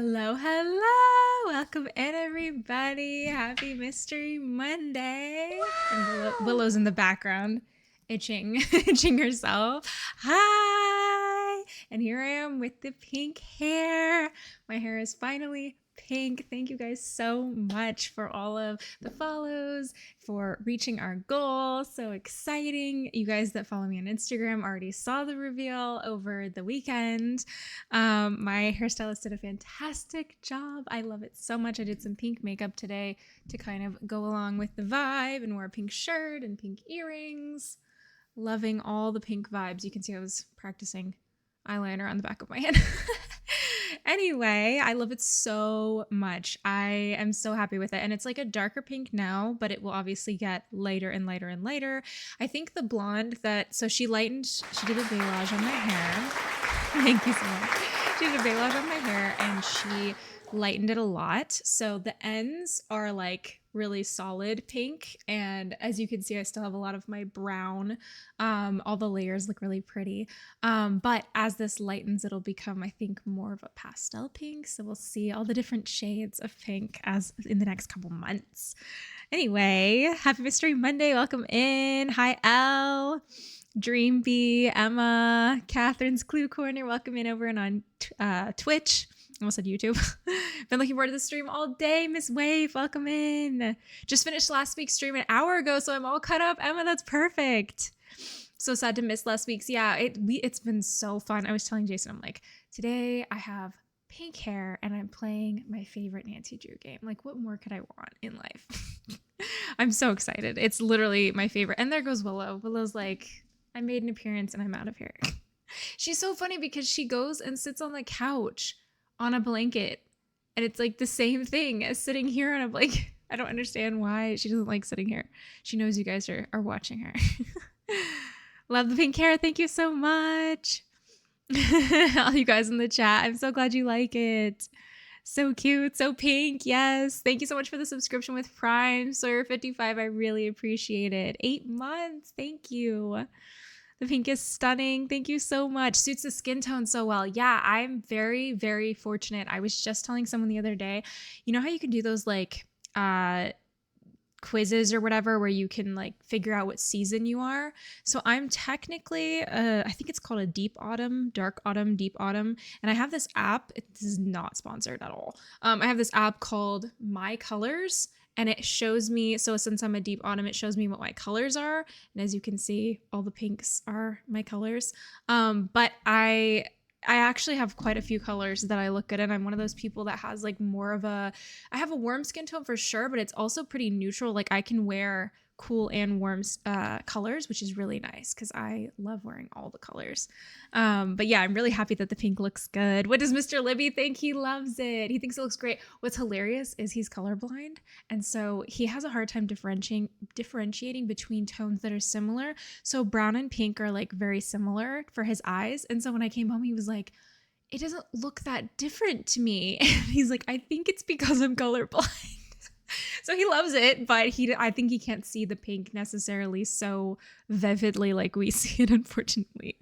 Hello, hello. Welcome in, everybody. Happy Mystery Monday. And Willow's in the background, itching herself. Hi. And here I am with the pink hair. My hair is finally pink. Thank you guys so much for all of the follows, for reaching our goal. So exciting. You guys that follow me on Instagram already saw the reveal over the weekend. My hairstylist did a fantastic job. I love it so much. I did some pink makeup today to kind of go along with the vibe and wore a pink shirt and pink earrings. Loving all the pink vibes. You can see I was practicing eyeliner on the back of my hand. Anyway, I love it so much. I am so happy with it. And it's like a darker pink now, but it will obviously get lighter and lighter and lighter. I think the blonde she did a balayage on my hair. Thank you so much. She did a balayage on my hair and she lightened it a lot. So the ends are like really solid pink. And as you can see, I still have a lot of my brown. All the layers look really pretty. But as this lightens, it'll become, I think, more of a pastel pink. So we'll see all the different shades of pink as in the next couple months. Anyway, happy Mystery Monday. Welcome in. Hi, Elle. Dream Bee, Emma, Catherine's Clue Corner. Welcome in over and on Twitch. I almost said YouTube. Been looking forward to the stream all day. Miss Wave, welcome in. Just finished last week's stream an hour ago, so I'm all caught up. Emma, that's perfect. So sad to miss last week's. Yeah, it's been so fun. I was telling Jason, I'm like, today I have pink hair and I'm playing my favorite Nancy Drew game. Like, what more could I want in life? I'm so excited. It's literally my favorite. And there goes Willow. Willow's like, I made an appearance and I'm out of here. She's so funny because she goes and sits on the couch on a blanket and it's like the same thing as sitting here on a blanket. I don't understand why she doesn't like sitting here. She knows you guys are watching her. Love the pink hair. Thank you so much. All you guys in the chat. I'm so glad you like it. So cute, so pink. Yes. Thank you so much for the subscription with Prime, Sawyer55. I really appreciate it. 8 months. Thank you. The pink is stunning. Thank you so much. Suits the skin tone so well. Yeah, I'm very, very fortunate. I was just telling someone the other day, you know how you can do those like quizzes or whatever where you can like figure out what season you are. So I'm technically, I think it's called a deep autumn, dark autumn, deep autumn. And I have this app. This is not sponsored at all. I have this app called My Colors. And it shows me, so since I'm a deep autumn, it shows me what my colors are. And as you can see, all the pinks are my colors. But I actually have quite a few colors that I look good in. I'm one of those people that has like more of I have a warm skin tone for sure, but it's also pretty neutral. Like I can wear cool and warm colors, which is really nice because I love wearing all the colors. But yeah, I'm really happy that the pink looks good. What does Mr. Libby think? He loves it. He thinks it looks great. What's hilarious is he's colorblind. And so he has a hard time differentiating between tones that are similar. So brown and pink are like very similar for his eyes. And so when I came home, he was like, it doesn't look that different to me. And he's like, I think it's because I'm colorblind. So he loves it, but I think he can't see the pink necessarily so vividly like we see it, unfortunately.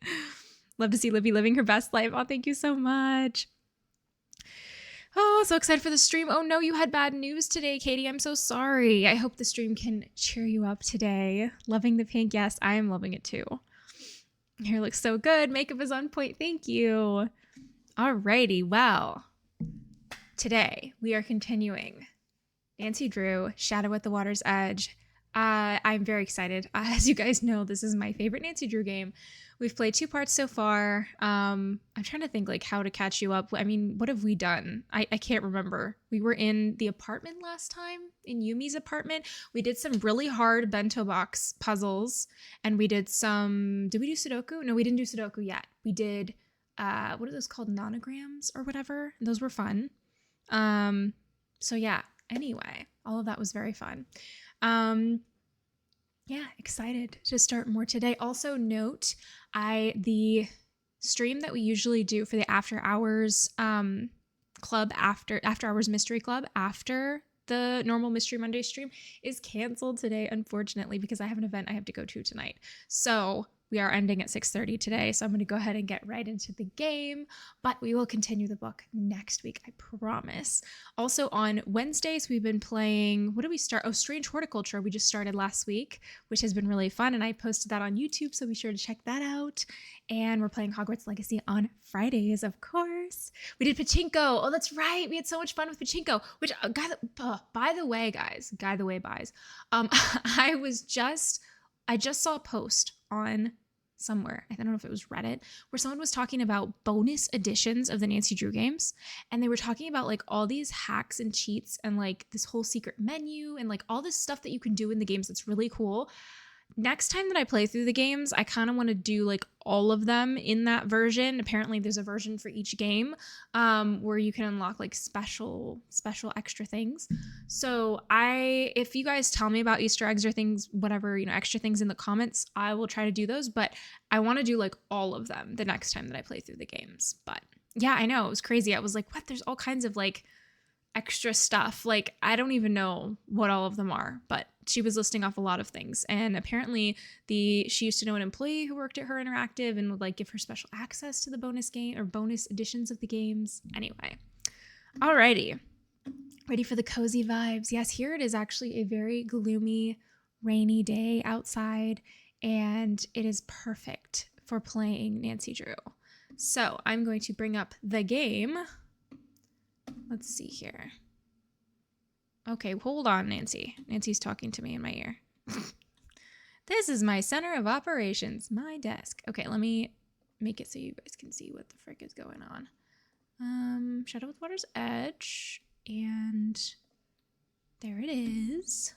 Love to see Libby living her best life. Oh, thank you so much. Oh, so excited for the stream. Oh no, you had bad news today, Katie. I'm so sorry. I hope the stream can cheer you up today. Loving the pink. Yes, I am loving it too. Hair looks so good. Makeup is on point. Thank you. Alrighty, well, today we are continuing Nancy Drew, Shadow at the Water's Edge. I'm very excited. As you guys know, this is my favorite Nancy Drew game. We've played 2 parts so far. I'm trying to think like how to catch you up. I mean, what have we done? I can't remember. We were in the apartment last time, in Yumi's apartment. We did some really hard bento box puzzles, and we did we do Sudoku? No, we didn't do Sudoku yet. We did, what are those called? Nonograms or whatever. Those were fun. So yeah. Anyway, all of that was very fun. Yeah, excited to start more today. Also note, the stream that we usually do for the after hours club, after hours mystery club after the normal Mystery Monday stream is canceled today, unfortunately, because I have an event I have to go to tonight. So we are ending at 6:30 today, so I'm going to go ahead and get right into the game, but we will continue the book next week, I promise. Also on Wednesdays, we've been playing, what did we start? Oh, Strange Horticulture. We just started last week, which has been really fun, and I posted that on YouTube, so be sure to check that out. And we're playing Hogwarts Legacy on Fridays, of course. We did Pachinko. Oh, that's right. We had so much fun with Pachinko, which, by the way, guys, I just saw a post on somewhere, I don't know if it was Reddit, where someone was talking about bonus editions of the Nancy Drew games. And they were talking about like all these hacks and cheats and like this whole secret menu and like all this stuff that you can do in the games that's really cool. Next time that I play through the games, I kind of want to do like all of them in that version. Apparently there's a version for each game where you can unlock like special extra things. So if you guys tell me about Easter eggs or things, whatever, extra things in the comments, I will try to do those. But I want to do like all of them the next time that I play through the games. But yeah, I know, it was crazy. I was like, what? There's all kinds of like extra stuff. Like, I don't even know what all of them are, but she was listing off a lot of things. And apparently she used to know an employee who worked at Her Interactive and would like give her special access to the bonus game or bonus editions of the games. Anyway, alrighty. Ready for the cozy vibes. Yes, here it is actually a very gloomy, rainy day outside, and it is perfect for playing Nancy Drew. So I'm going to bring up the game. Let's see here. Okay, hold on, Nancy. Nancy's talking to me in my ear. This is my center of operations, my desk. Okay, let me make it so you guys can see what the frick is going on. Shadow with Water's Edge, and there it is.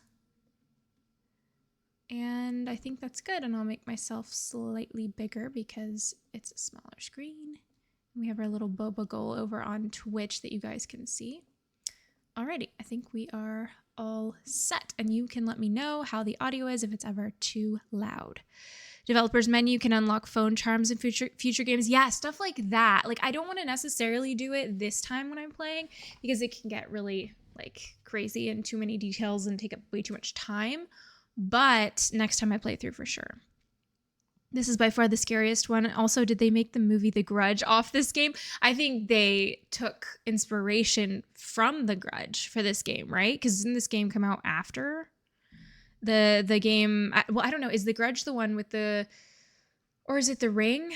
And I think that's good, and I'll make myself slightly bigger because it's a smaller screen. We have our little boba goal over on Twitch that you guys can see. Alrighty, I think we are all set, and you can let me know how the audio is if it's ever too loud. Developer's menu can unlock phone charms in future games. Yeah, stuff like that. Like, I don't want to necessarily do it this time when I'm playing because it can get really like crazy and too many details and take up way too much time. But next time I play through for sure. This is by far the scariest one. Also, did they make the movie The Grudge off this game? I think they took inspiration from The Grudge for this game, right? Because didn't this game come out after the game? Well, I don't know. Is The Grudge the one with or is it The Ring?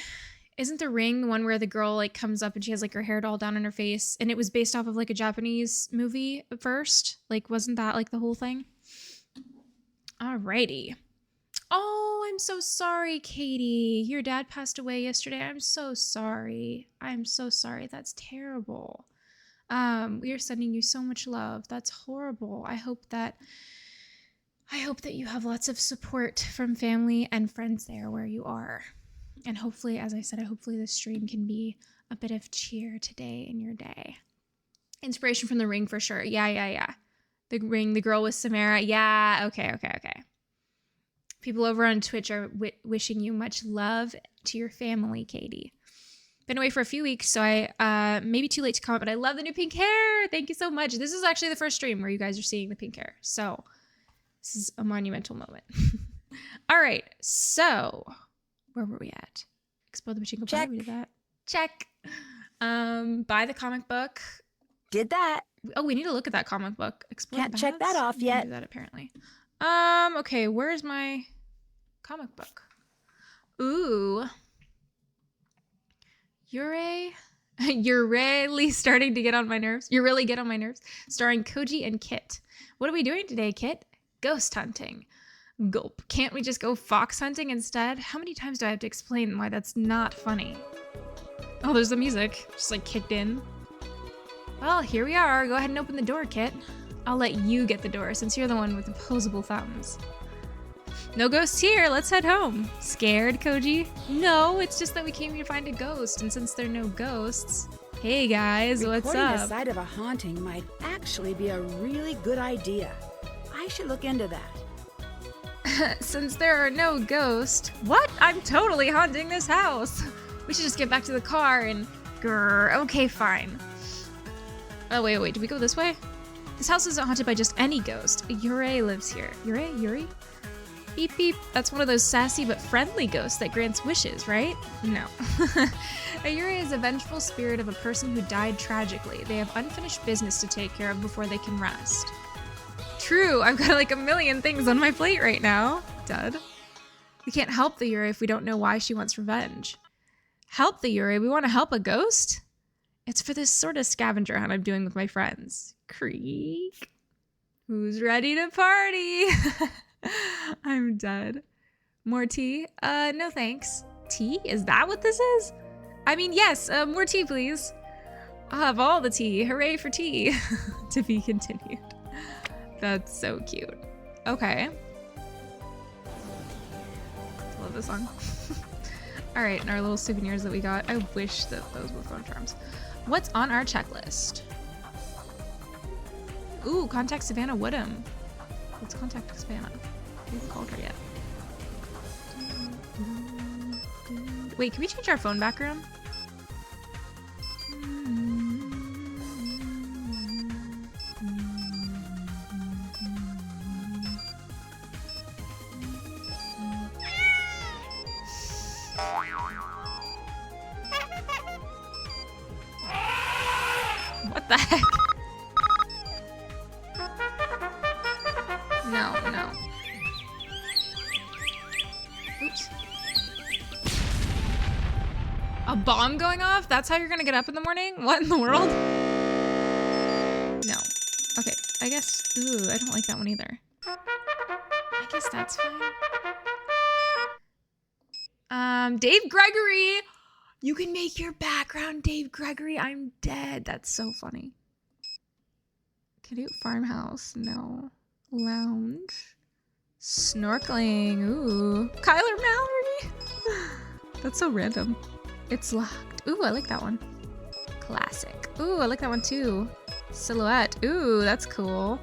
Isn't The Ring the one where the girl like comes up and she has like her hair all down on her face, and it was based off of like a Japanese movie at first? Like, wasn't that like the whole thing? Alrighty. Oh, I'm so sorry, Katie. Your dad passed away yesterday. I'm so sorry. I'm so sorry. That's terrible. We are sending you so much love. That's horrible. I hope that you have lots of support from family and friends there where you are. And hopefully, as I said, hopefully this stream can be a bit of cheer today in your day. Inspiration from The Ring for sure. Yeah. The Ring, the girl with Samara. Yeah, okay. People over on Twitch are wishing you much love to your family, Katie. Been away for a few weeks, so I maybe too late to comment, but I love the new pink hair. Thank you so much. This is actually the first stream where you guys are seeing the pink hair, so this is a monumental moment. All right, so where were we at? Explode the Pachinko Party. We did that. Check. Buy the comic book. Did that. Oh, we need to look at that comic book. Explode Can't check that off yet. Do that apparently. Okay, where's my comic book? Ooh. You're really starting to get on my nerves. You really get on my nerves. Starring Koji and Kit. What are we doing today, Kit? Ghost hunting. Gulp. Can't we just go fox hunting instead? How many times do I have to explain why that's not funny? Oh, there's the music. Just like kicked in. Well, here we are. Go ahead and open the door, Kit. I'll let you get the door since you're the one with opposable thumbs. No ghosts here. Let's head home. Scared, Koji? No, it's just that we came here to find a ghost, and since there are no ghosts... Hey guys, what's up? Reporting the site of a haunting might actually be a really good idea. I should look into that. Since there are no ghosts... What? I'm totally haunting this house. We should just get back to the car and... Grrr. Okay, fine. Oh, wait. Did we go this way? This house isn't haunted by just any ghost. Yuri lives here. Yuri? Beep beep. That's one of those sassy but friendly ghosts that grants wishes, right? No. A Yurei is a vengeful spirit of a person who died tragically. They have unfinished business to take care of before they can rest. True, I've got like a million things on my plate right now. Dud. We can't help the Yurei if we don't know why she wants revenge. Help the Yurei? We want to help a ghost? It's for this sort of scavenger hunt I'm doing with my friends. Creak. Who's ready to party? I'm dead. More tea? No thanks. Tea? Is that what this is? I mean, yes, more tea, please. I'll have all the tea. Hooray for tea. To be continued. That's so cute. Okay. Love this song. All right, and our little souvenirs that we got. I wish that those were phone charms. What's on our checklist? Ooh, contact Savannah Woodham. Let's contact Savannah. We haven't called her yet. Wait, can we change our phone background? What the heck? No, no. Oops. A bomb going off? That's how you're gonna get up in the morning? What in the world? No. Okay, I guess, ooh, I don't like that one either. I guess that's fine. Dave Gregory! You can make your background Dave Gregory. I'm dead. That's so funny. Canute Farmhouse. No. Lounge. Snorkeling. Ooh. Kyler Mallory. That's so random. It's locked. Ooh, I like that one. Classic. Ooh, I like that one too. Silhouette. Ooh, that's cool.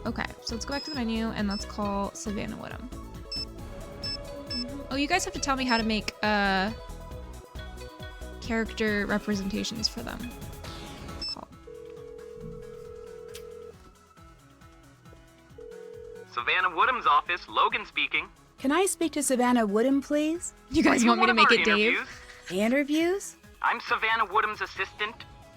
Okay, so let's go back to the menu and let's call Savannah Woodham. Oh, you guys have to tell me how to make character representations for them. Call. Savannah Woodham's office, Logan speaking. Can I speak to Savannah Woodham, please? You guys want me to make it Dave? Interviews? I'm Savannah Woodham's assistant.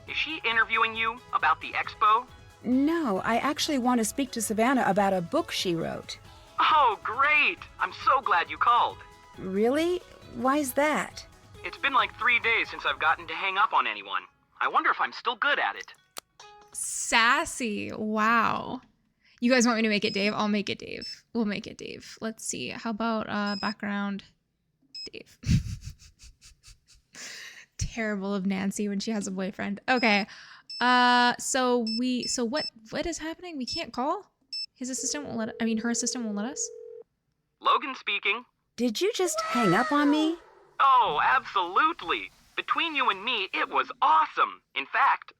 Is she interviewing you about the expo? No, I actually want to speak to Savannah about a book she wrote. Oh, great! I'm so glad you called. Really? Why's that? It's been like 3 days since I've gotten to hang up on anyone. I wonder if I'm still good at it. Sassy. Wow. You guys want me to make it Dave? I'll make it Dave. We'll make it Dave. Let's see. How about background Dave? Terrible of Nancy when she has a boyfriend. Okay. So what is happening? We can't call? His assistant won't let, her assistant won't let us? Logan speaking. Did you just hang up on me? Oh, absolutely. Between you and me, it was awesome. In fact...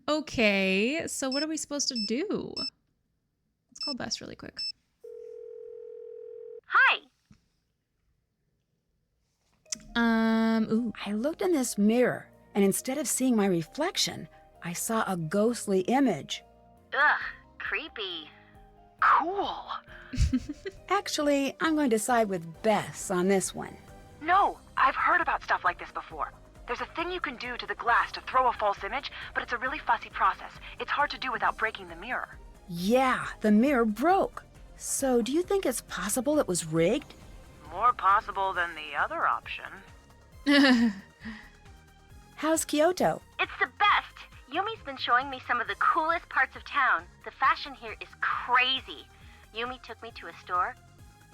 Okay, so what are we supposed to do? Let's call Bess really quick. Hi. Ooh. I looked in this mirror, and instead of seeing my reflection, I saw a ghostly image. Ugh, creepy. Cool. Actually, I'm going to side with Bess on this one. No, I've heard about stuff like this before. There's a thing you can do to the glass to throw a false image, but it's a really fussy process. It's hard to do without breaking the mirror. Yeah, the mirror broke. So do you think it's possible it was rigged? More possible than the other option. How's Kyoto? It's the best. Yumi's been showing me some of the coolest parts of town. The fashion here is crazy. Yumi took me to a store.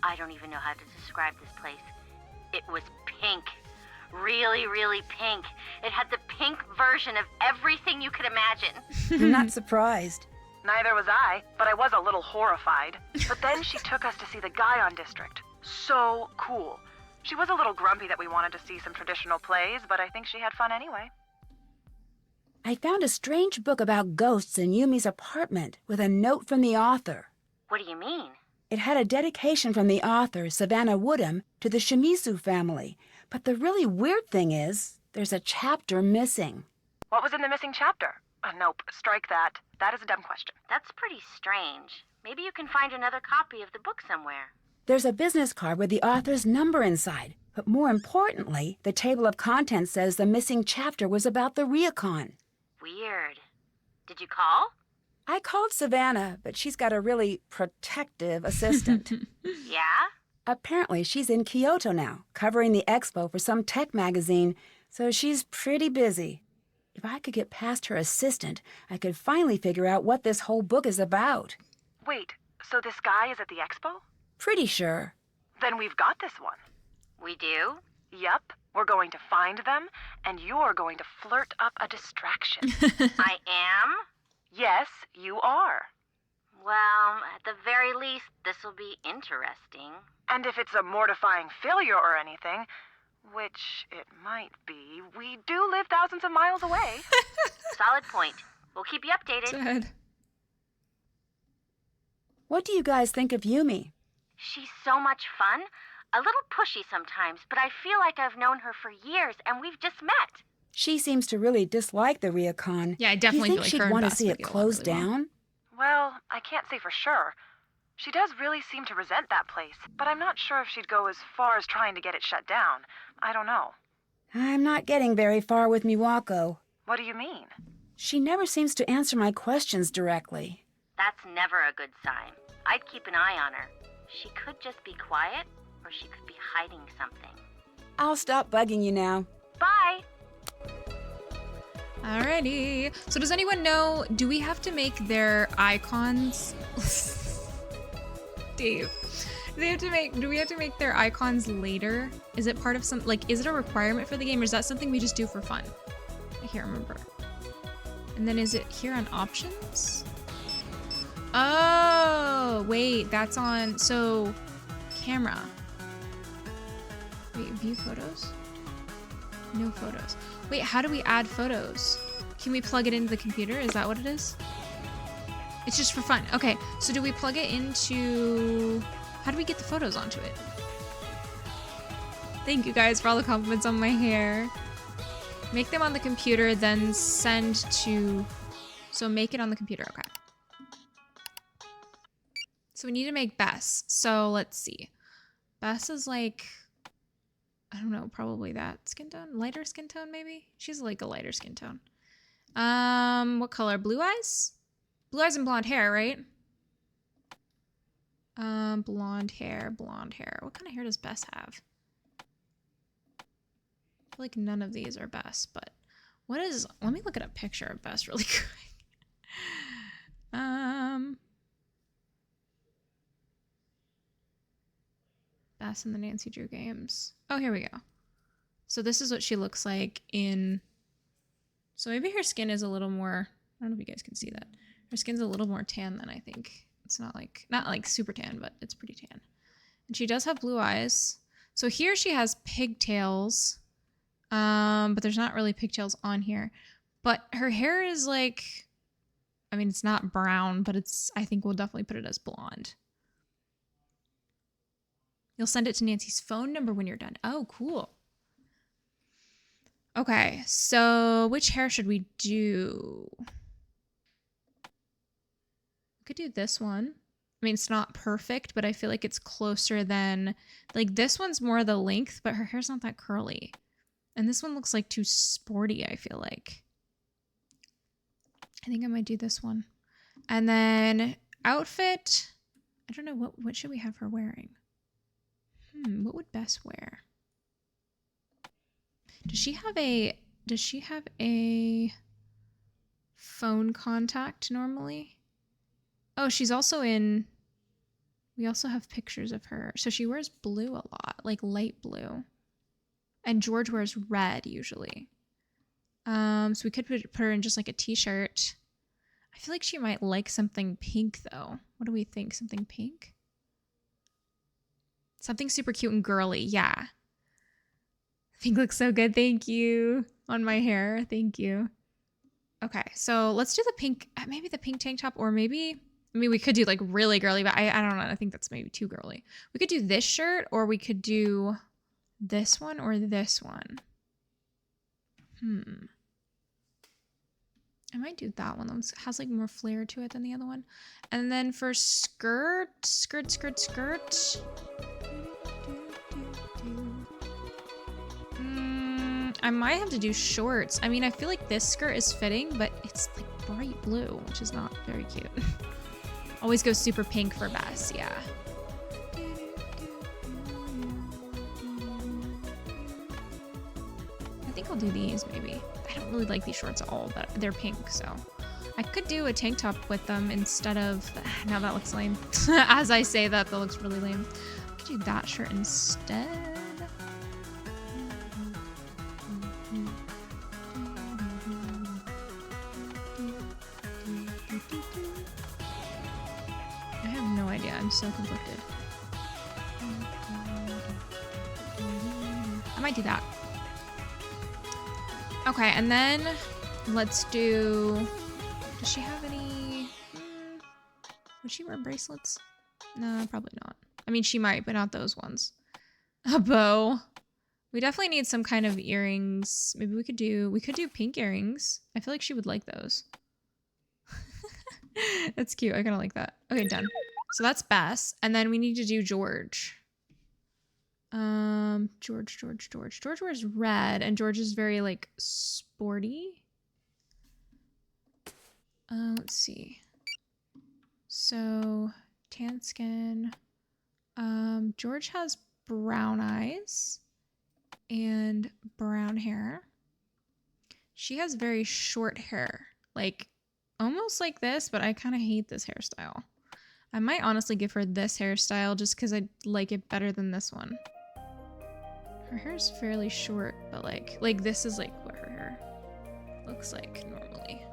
I don't even know how to describe this place. It was pink. Really, really pink. It had the pink version of everything you could imagine. I'm not surprised. Neither was I, but I was a little horrified. But then she took us to see the Guion District. So cool. She was a little grumpy that we wanted to see some traditional plays, but I think she had fun anyway. I found a strange book about ghosts in Yumi's apartment with a note from the author. What do you mean? It had a dedication from the author, Savannah Woodham, to the Shimizu family. But the really weird thing is, there's a chapter missing. What was in the missing chapter? Nope, strike that. That is a dumb question. That's pretty strange. Maybe you can find another copy of the book somewhere. There's a business card with the author's number inside. But more importantly, the table of contents says the missing chapter was about the Ryukon. Weird. Did you call? I called Savannah, but she's got a really protective assistant. Yeah? Apparently, she's in Kyoto now, covering the expo for some tech magazine, so she's pretty busy. If I could get past her assistant, I could finally figure out what this whole book is about. Wait, so this guy is at the expo? Pretty sure. Then we've got this one. We do? Yep, we're going to find them, and you're going to flirt up a distraction. I am? Yes, you are. Well, at the very least, this'll be interesting. And if it's a mortifying failure or anything, which it might be, we do live thousands of miles away. Solid point. We'll keep you updated. Sad. What do you guys think of Yumi? She's so much fun. A little pushy sometimes, but I feel like I've known her for years and we've just met. She seems to really dislike the Ryukon. Yeah, I definitely You feel think like her she'd and want to Bess see would it get along closed really well. down? Well, I can't say for sure. She does really seem to resent that place, but I'm not sure if she'd go as far as trying to get it shut down. I don't know. I'm not getting very far with Miwako. What do you mean? She never seems to answer my questions directly. That's never a good sign. I'd keep an eye on her. She could just be quiet, or she could be hiding something. I'll stop bugging you now. Bye! Alrighty. So does anyone know, do we have to make their icons? Dave. Do we have to make their icons later? Is it part of some, like, is it a requirement for the game or is that something we just do for fun? I can't remember. And then is it here on options? Oh, wait, that's on, so camera. Wait, view photos? No photos. Wait, how do we add photos? Can we plug it into the computer? Is that what it is? It's just for fun. Okay, so do we plug it into... How do we get the photos onto it? Thank you guys for all the compliments on my hair. Make them on the computer, then send to... So make it on the computer, okay. So we need to make Bess. So let's see. Bess is like... I don't know, probably that skin tone? Lighter skin tone, maybe? She's like a lighter skin tone. What color? Blue eyes? Blue eyes and blonde hair, right? Blonde hair, blonde hair. What kind of hair does Bess have? I feel like none of these are Bess, but what is... Let me look at a picture of Bess really quick. Bess in the Nancy Drew games. Oh, here we go. So this is what she looks like in... So maybe her skin is a little more... I don't know if you guys can see that. Her skin's a little more tan than I think. It's not like super tan, but it's pretty tan. And she does have blue eyes. So here she has pigtails. But there's not really pigtails on here. But her hair is like... I mean, it's not brown, but it's... I think we'll definitely put it as blonde. You'll send it to Nancy's phone number when you're done. Oh, cool. Okay, so which hair should we do? We could do this one. I mean, it's not perfect, but I feel like it's closer than... Like, this one's more the length, but her hair's not that curly. And this one looks like too sporty, I feel like. I think I might do this one. And then outfit... I don't know, what should we have her wearing? What would Bess wear? Does she have a phone contact normally? Oh, she's also in... We also have pictures of her. So she wears blue a lot, like light blue. And George wears red usually. So we could put her in just like a t-shirt. I feel like she might like something pink though. What do we think? Something pink? Something super cute and girly. Yeah. Pink looks so good. Thank you. On my hair. Thank you. Okay. So let's do the pink. Maybe the pink tank top or maybe... I mean, we could do like really girly, but I don't know. I think that's maybe too girly. We could do this shirt or we could do this one or this one. I might do that one. That has like more flair to it than the other one. And then for skirt. I might have to do shorts. I mean, I feel like this skirt is fitting, but it's like bright blue, which is not very cute. Always go super pink for best, yeah. I think I'll do these maybe. I don't really like these shorts at all, but they're pink, so. I could do a tank top with them instead of, now that looks lame. As I say that looks really lame. I could do that shirt instead. I have no idea. I'm so conflicted. I might do that. Okay, and then let's do... Does she have any... Would she wear bracelets? No, probably not. I mean, she might, but not those ones. A bow. We definitely need some kind of earrings. Maybe we could do pink earrings. I feel like she would like those. That's cute. I kind of like that. Okay, done. So that's Bess. And then we need to do George. George wears red, and George is very, like, sporty. Let's see. So, tan skin. George has brown eyes and brown hair. She has very short hair. Like, almost like this, but I kind of hate this hairstyle. I might honestly give her this hairstyle just because I like it better than this one. Her hair's fairly short, but like this is like what her hair looks like normally.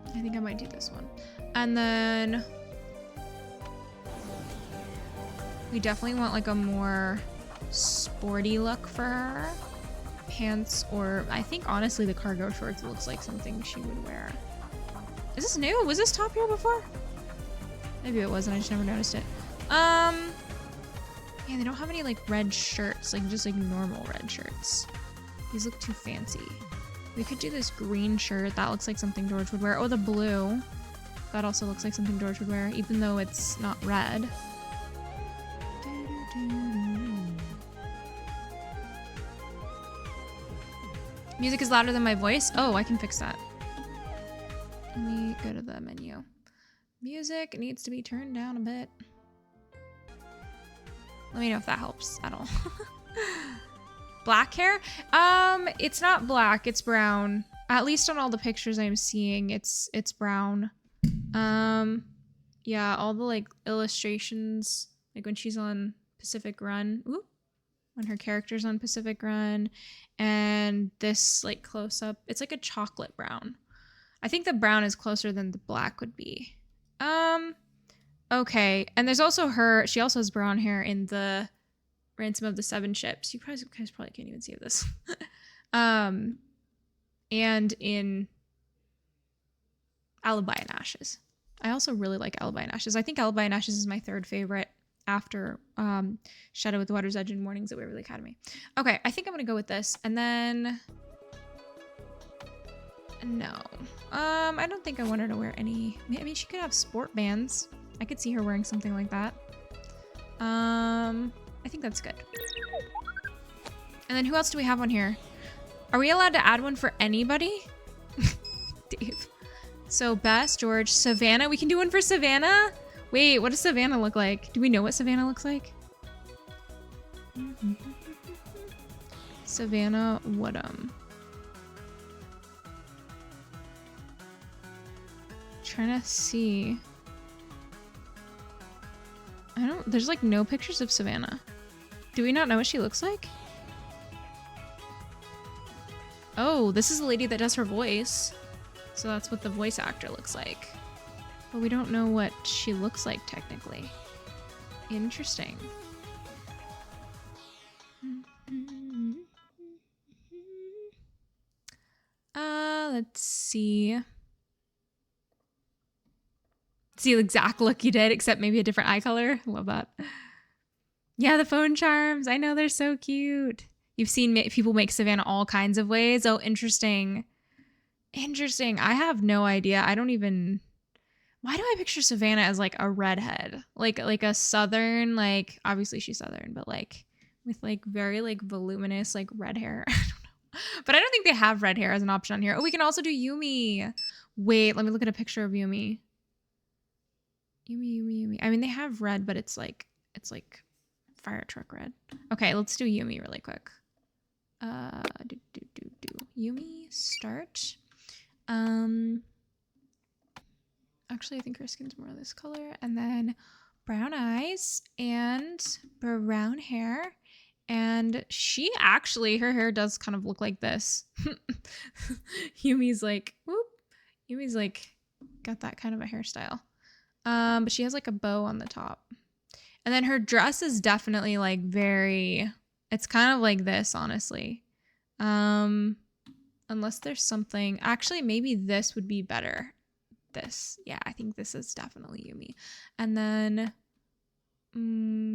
I think I might do this one. And then we definitely want like a more sporty look for her. Pants, or I think honestly the cargo shorts looks like something she would wear. Is this new? Was this top here before? Maybe it wasn't, I just never noticed it. Yeah, they don't have any like red shirts, like just like normal red shirts. These look too fancy. We could do this green shirt. That looks like something George would wear. Oh, the blue. That also looks like something George would wear, even though it's not red. Music is louder than my voice. Oh, I can fix that. Let me go to the menu. Music needs to be turned down a bit. Let me know if that helps at all. Black hair? It's not black, it's brown. At least on all the pictures I'm seeing, it's brown. Yeah, all the like illustrations, like when she's on Pacific Run. Ooh. When her character's on Pacific Run, and this like close up, it's like a chocolate brown. I think the brown is closer than the black would be. Okay, and there's also her. She also has brown hair in the Ransom of the Seven Ships. You guys probably can't even see this. And in Alibi and Ashes. I also really like Alibi and Ashes. I think Alibi and Ashes is my third favorite after Shadow at the Water's Edge and Mornings at Waverly Academy. Okay, I think I'm gonna go with this. And then no. I don't think I want her to wear any. I mean, she could have sport bands. I could see her wearing something like that. I think that's good. And then who else do we have on here? Are we allowed to add one for anybody? Dave. So Bess, George, Savannah. We can do one for Savannah? Wait, what does Savannah look like? Do we know what Savannah looks like? Savannah Woodham. Trying to see. There's like no pictures of Savannah. Do we not know what she looks like? Oh, this is the lady that does her voice. So that's what the voice actor looks like. But we don't know what she looks like technically. Interesting. Let's see. See the exact look you did, except maybe a different eye color. Love that. Yeah, the phone charms. I know, they're so cute. You've seen people make Savannah all kinds of ways. Oh, interesting. Interesting. I have no idea. I don't even. Why do I picture Savannah as like a redhead, like a southern, like obviously she's southern, but like with like very like voluminous like red hair. I don't know, but I don't think they have red hair as an option on here. Oh, we can also do Yumi. Wait, let me look at a picture of Yumi. Yumi. I mean, they have red, but it's like fire truck red. Okay, let's do Yumi really quick. Yumi start. Actually, I think her skin's more this color. And then brown eyes and brown hair. And she actually, her hair does kind of look like this. Yumi's like, whoop. Yumi's like, got that kind of a hairstyle. But she has like a bow on the top. And then her dress is definitely like very, it's kind of like this, honestly. Unless there's something, actually, maybe this would be better. This, yeah, I think this is definitely Yumi. And then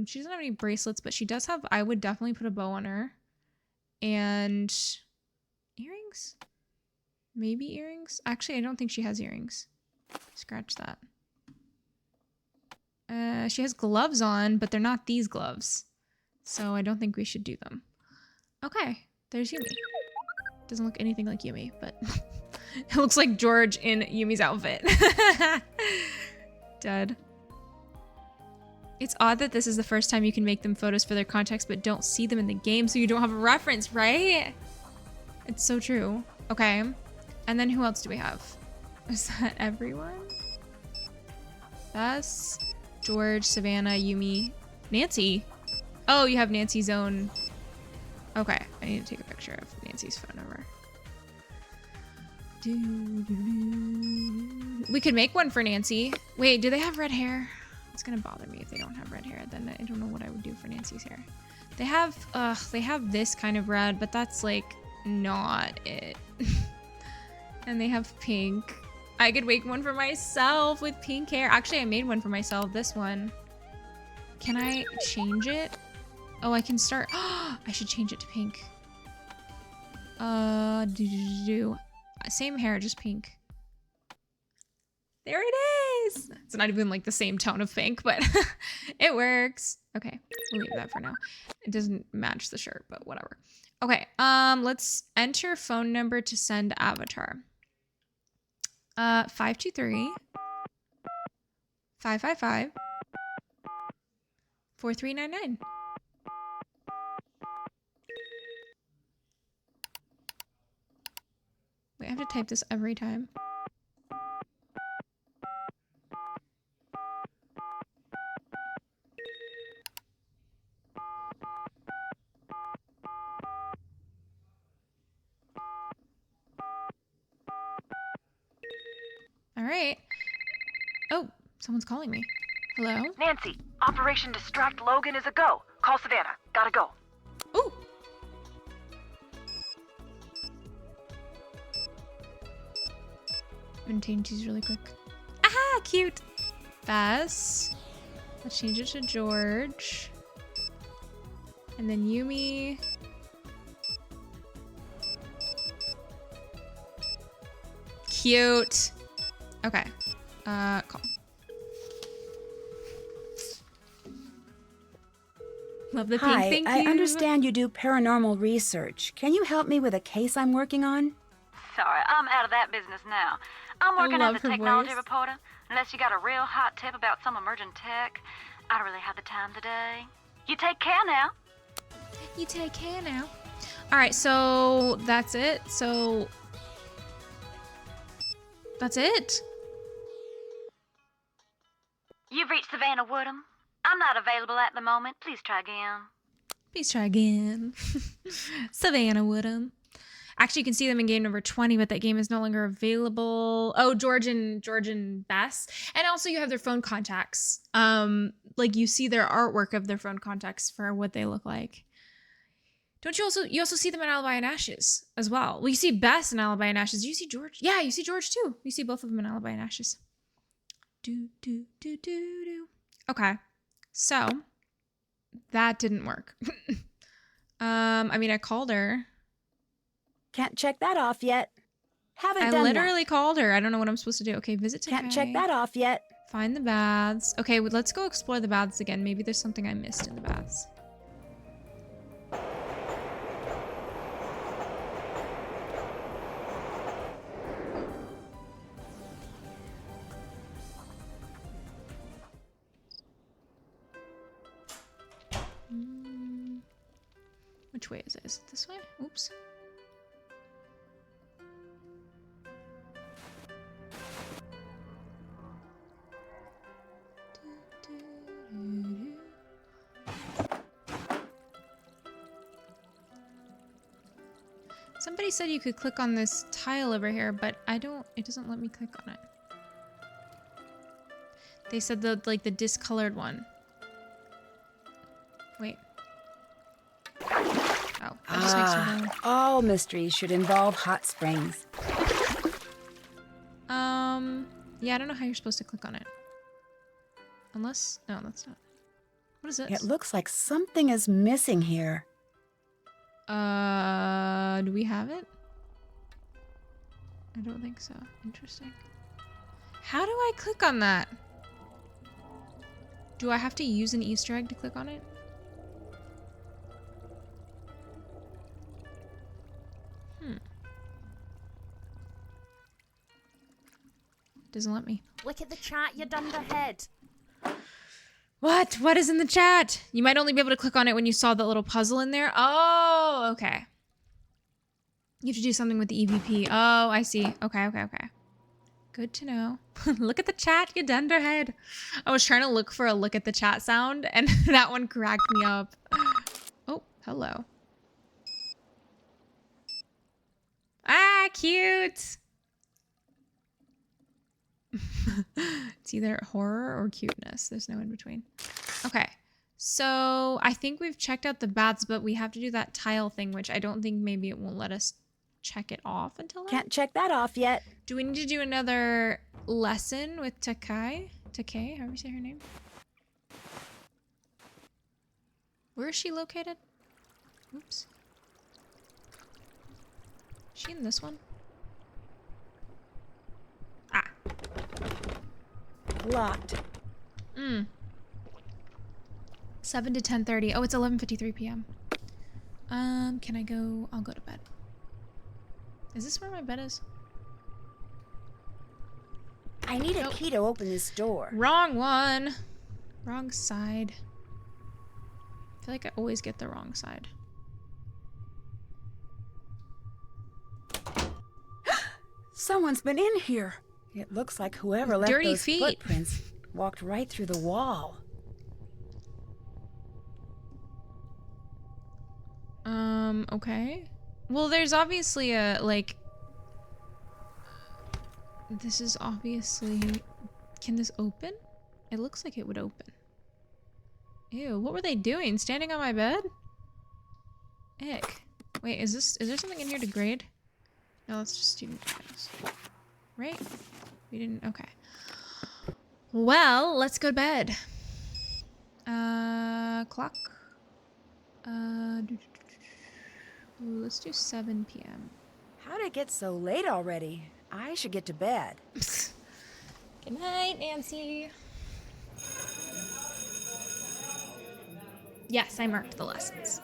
she doesn't have any bracelets, but she does have, I would definitely put a bow on her. And earrings? Maybe earrings? Actually, I don't think she has earrings. Scratch that. She has gloves on, but they're not these gloves. So I don't think we should do them. Okay, there's Yumi. Doesn't look anything like Yumi, but it looks like George in Yumi's outfit. Dead. It's odd that this is the first time you can make them photos for their context, but don't see them in the game, so you don't have a reference, right? It's so true. Okay. And then who else do we have? Is that everyone? Bess, George, Savannah, Yumi, Nancy. Oh, you have Nancy's own. Okay, I need to take a picture of Nancy's phone number. We could make one for Nancy. Wait, do they have red hair? It's gonna bother me if they don't have red hair. Then I don't know what I would do for Nancy's hair. They have this kind of red, but that's like not it. And they have pink. I could make one for myself with pink hair. Actually, I made one for myself, this one. Can I change it? Oh, I can start. I should change it to pink. Same hair, just pink. There it is. It's not even like the same tone of pink, but it works. Okay, we'll leave that for now. It doesn't match the shirt, but whatever. Okay, let's enter phone number to send avatar. 523 555 4399. Wait, I have to type this every time. All right. Oh, someone's calling me. Hello? Nancy, Operation Distract Logan is a go. Call Savannah. Gotta go. Ooh. I'm gonna change these really quick. Aha, cute. Bess. Let's change it to George. And then Yumi. Cute. Okay. Call. Love the pink, Hi, thank you. I understand you do paranormal research. Can you help me with a case I'm working on? Sorry, I'm out of that business now. I'm working as love a her technology voice. reporter. Unless you got a real hot tip about some emerging tech, I don't really have the time today. You take care now. You take care now. All right, so that's it. That's it. You've reached Savannah Woodham. I'm not available at the moment. Please try again. Please try again. Savannah Woodham. Actually, you can see them in game number 20, but that game is no longer available. Oh, George and Bess. And also you have their phone contacts. Like you see their artwork of their phone contacts for what they look like. Don't you also see them in Alibi and Ashes as well? Well, you see Bess in Alibi and Ashes. You see George. Yeah, you see George too. You see both of them in Alibi and Ashes. Okay. So that didn't work. I mean, I called her. Can't check that off yet. Haven't I done literally that. called her. I don't know what I'm supposed to do. Okay, visit to Can't check that off yet. Find the baths. Okay, well, let's go explore the baths again. Maybe there's something I missed in the baths. Which way is it? Is it this way? Oops. Somebody said you could click on this tile over here, but it doesn't let me click on it. They said the discolored one. Wait. Oh, that just makes me go. All mysteries should involve hot springs. Yeah, I don't know how you're supposed to click on it. Unless, no, that's not. What is this? It looks like something is missing here. Do we have it? I don't think so. Interesting. How do I click on that? Do I have to use an Easter egg to click on it? Doesn't let me. Look at the chat, you dunderhead. What? What is in the chat? You might only be able to click on it when you saw that little puzzle in there. Oh, okay. You have to do something with the EVP. Oh, I see. Okay. Good to know. Look at the chat, you dunderhead. I was trying to look for a look at the chat sound, and that one cracked me up. Oh, hello. Ah, cute. It's either horror or cuteness. There's no in between. Okay. So I think we've checked out the baths, but we have to do that tile thing, which I don't think maybe it won't let us check it off until then. Can't check that off yet. Do we need to do another lesson with Takai? Takai, however you say her name. Where is she located? Oops. Is she in this one? Ah. Locked. 7 to 10:30. Oh, it's 11:53 p.m. Can I go? I'll go to bed. Is this where my bed is? I need a key to open this door. Wrong one. Wrong side. I feel like I always get the wrong side. Someone's been in here. It looks like whoever left Dirty those feet. footprints walked right through the wall. Okay. Well, there's obviously a, like... This is obviously... Can this open? It looks like it would open. Ew, what were they doing? Standing on my bed? Ick. Wait, is there something in here to grade? No, that's just student files. Right? We didn't, okay. Well, let's go to bed. Clock. Ooh, let's do 7 p.m. How'd it get so late already? I should get to bed. Good night, Nancy. Yes, I marked the lessons.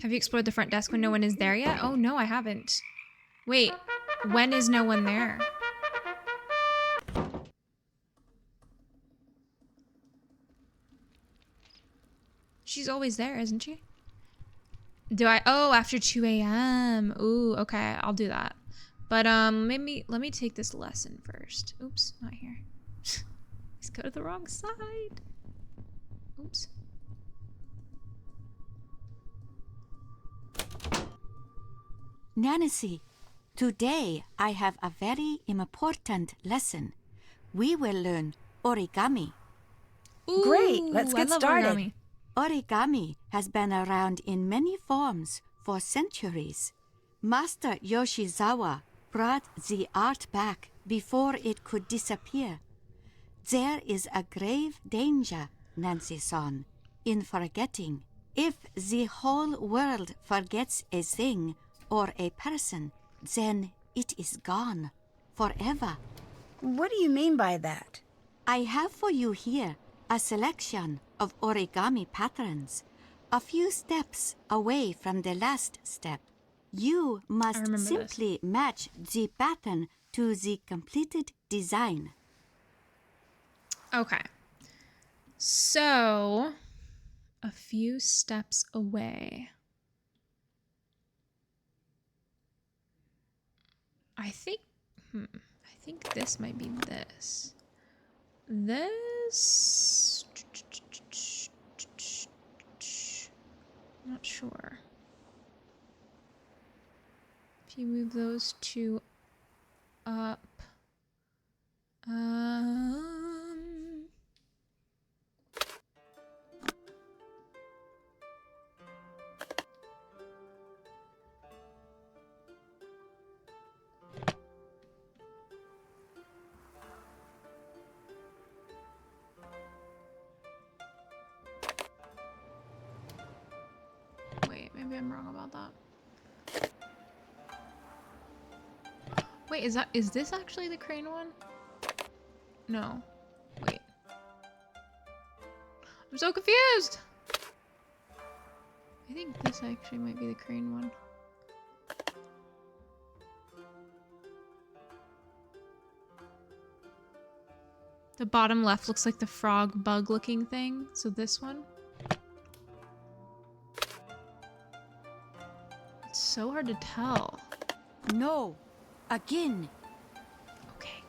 Have you explored the front desk when no one is there yet? Oh, no, I haven't. Wait, when is no one there? She's always there, isn't she? Do I? Oh, after 2 a.m. Ooh, okay, I'll do that. But maybe let me take this lesson first. Oops, not here. Let's go to the wrong side. Oops. Nancy, today I have a very important lesson. We will learn origami. Ooh, Great, let's get I love started. origami. Origami has been around in many forms for centuries. Master Yoshizawa brought the art back before it could disappear. There is a grave danger, Nancy-san, in forgetting. If the whole world forgets a thing or a person, then it is gone. Forever. What do you mean by that? I have for you here a selection of origami patterns, a few steps away from the last step. You must remember simply match the pattern to the completed design. Okay. So, a few steps away. I think this might be this. This, not sure. If you move those two up, wait, maybe I'm wrong about that. Wait, is this actually the crane one? No. Wait. I'm so confused! I think this actually might be the crane one. The bottom left looks like the frog bug looking thing, so this one. It's so hard to tell. No. Again. Okay.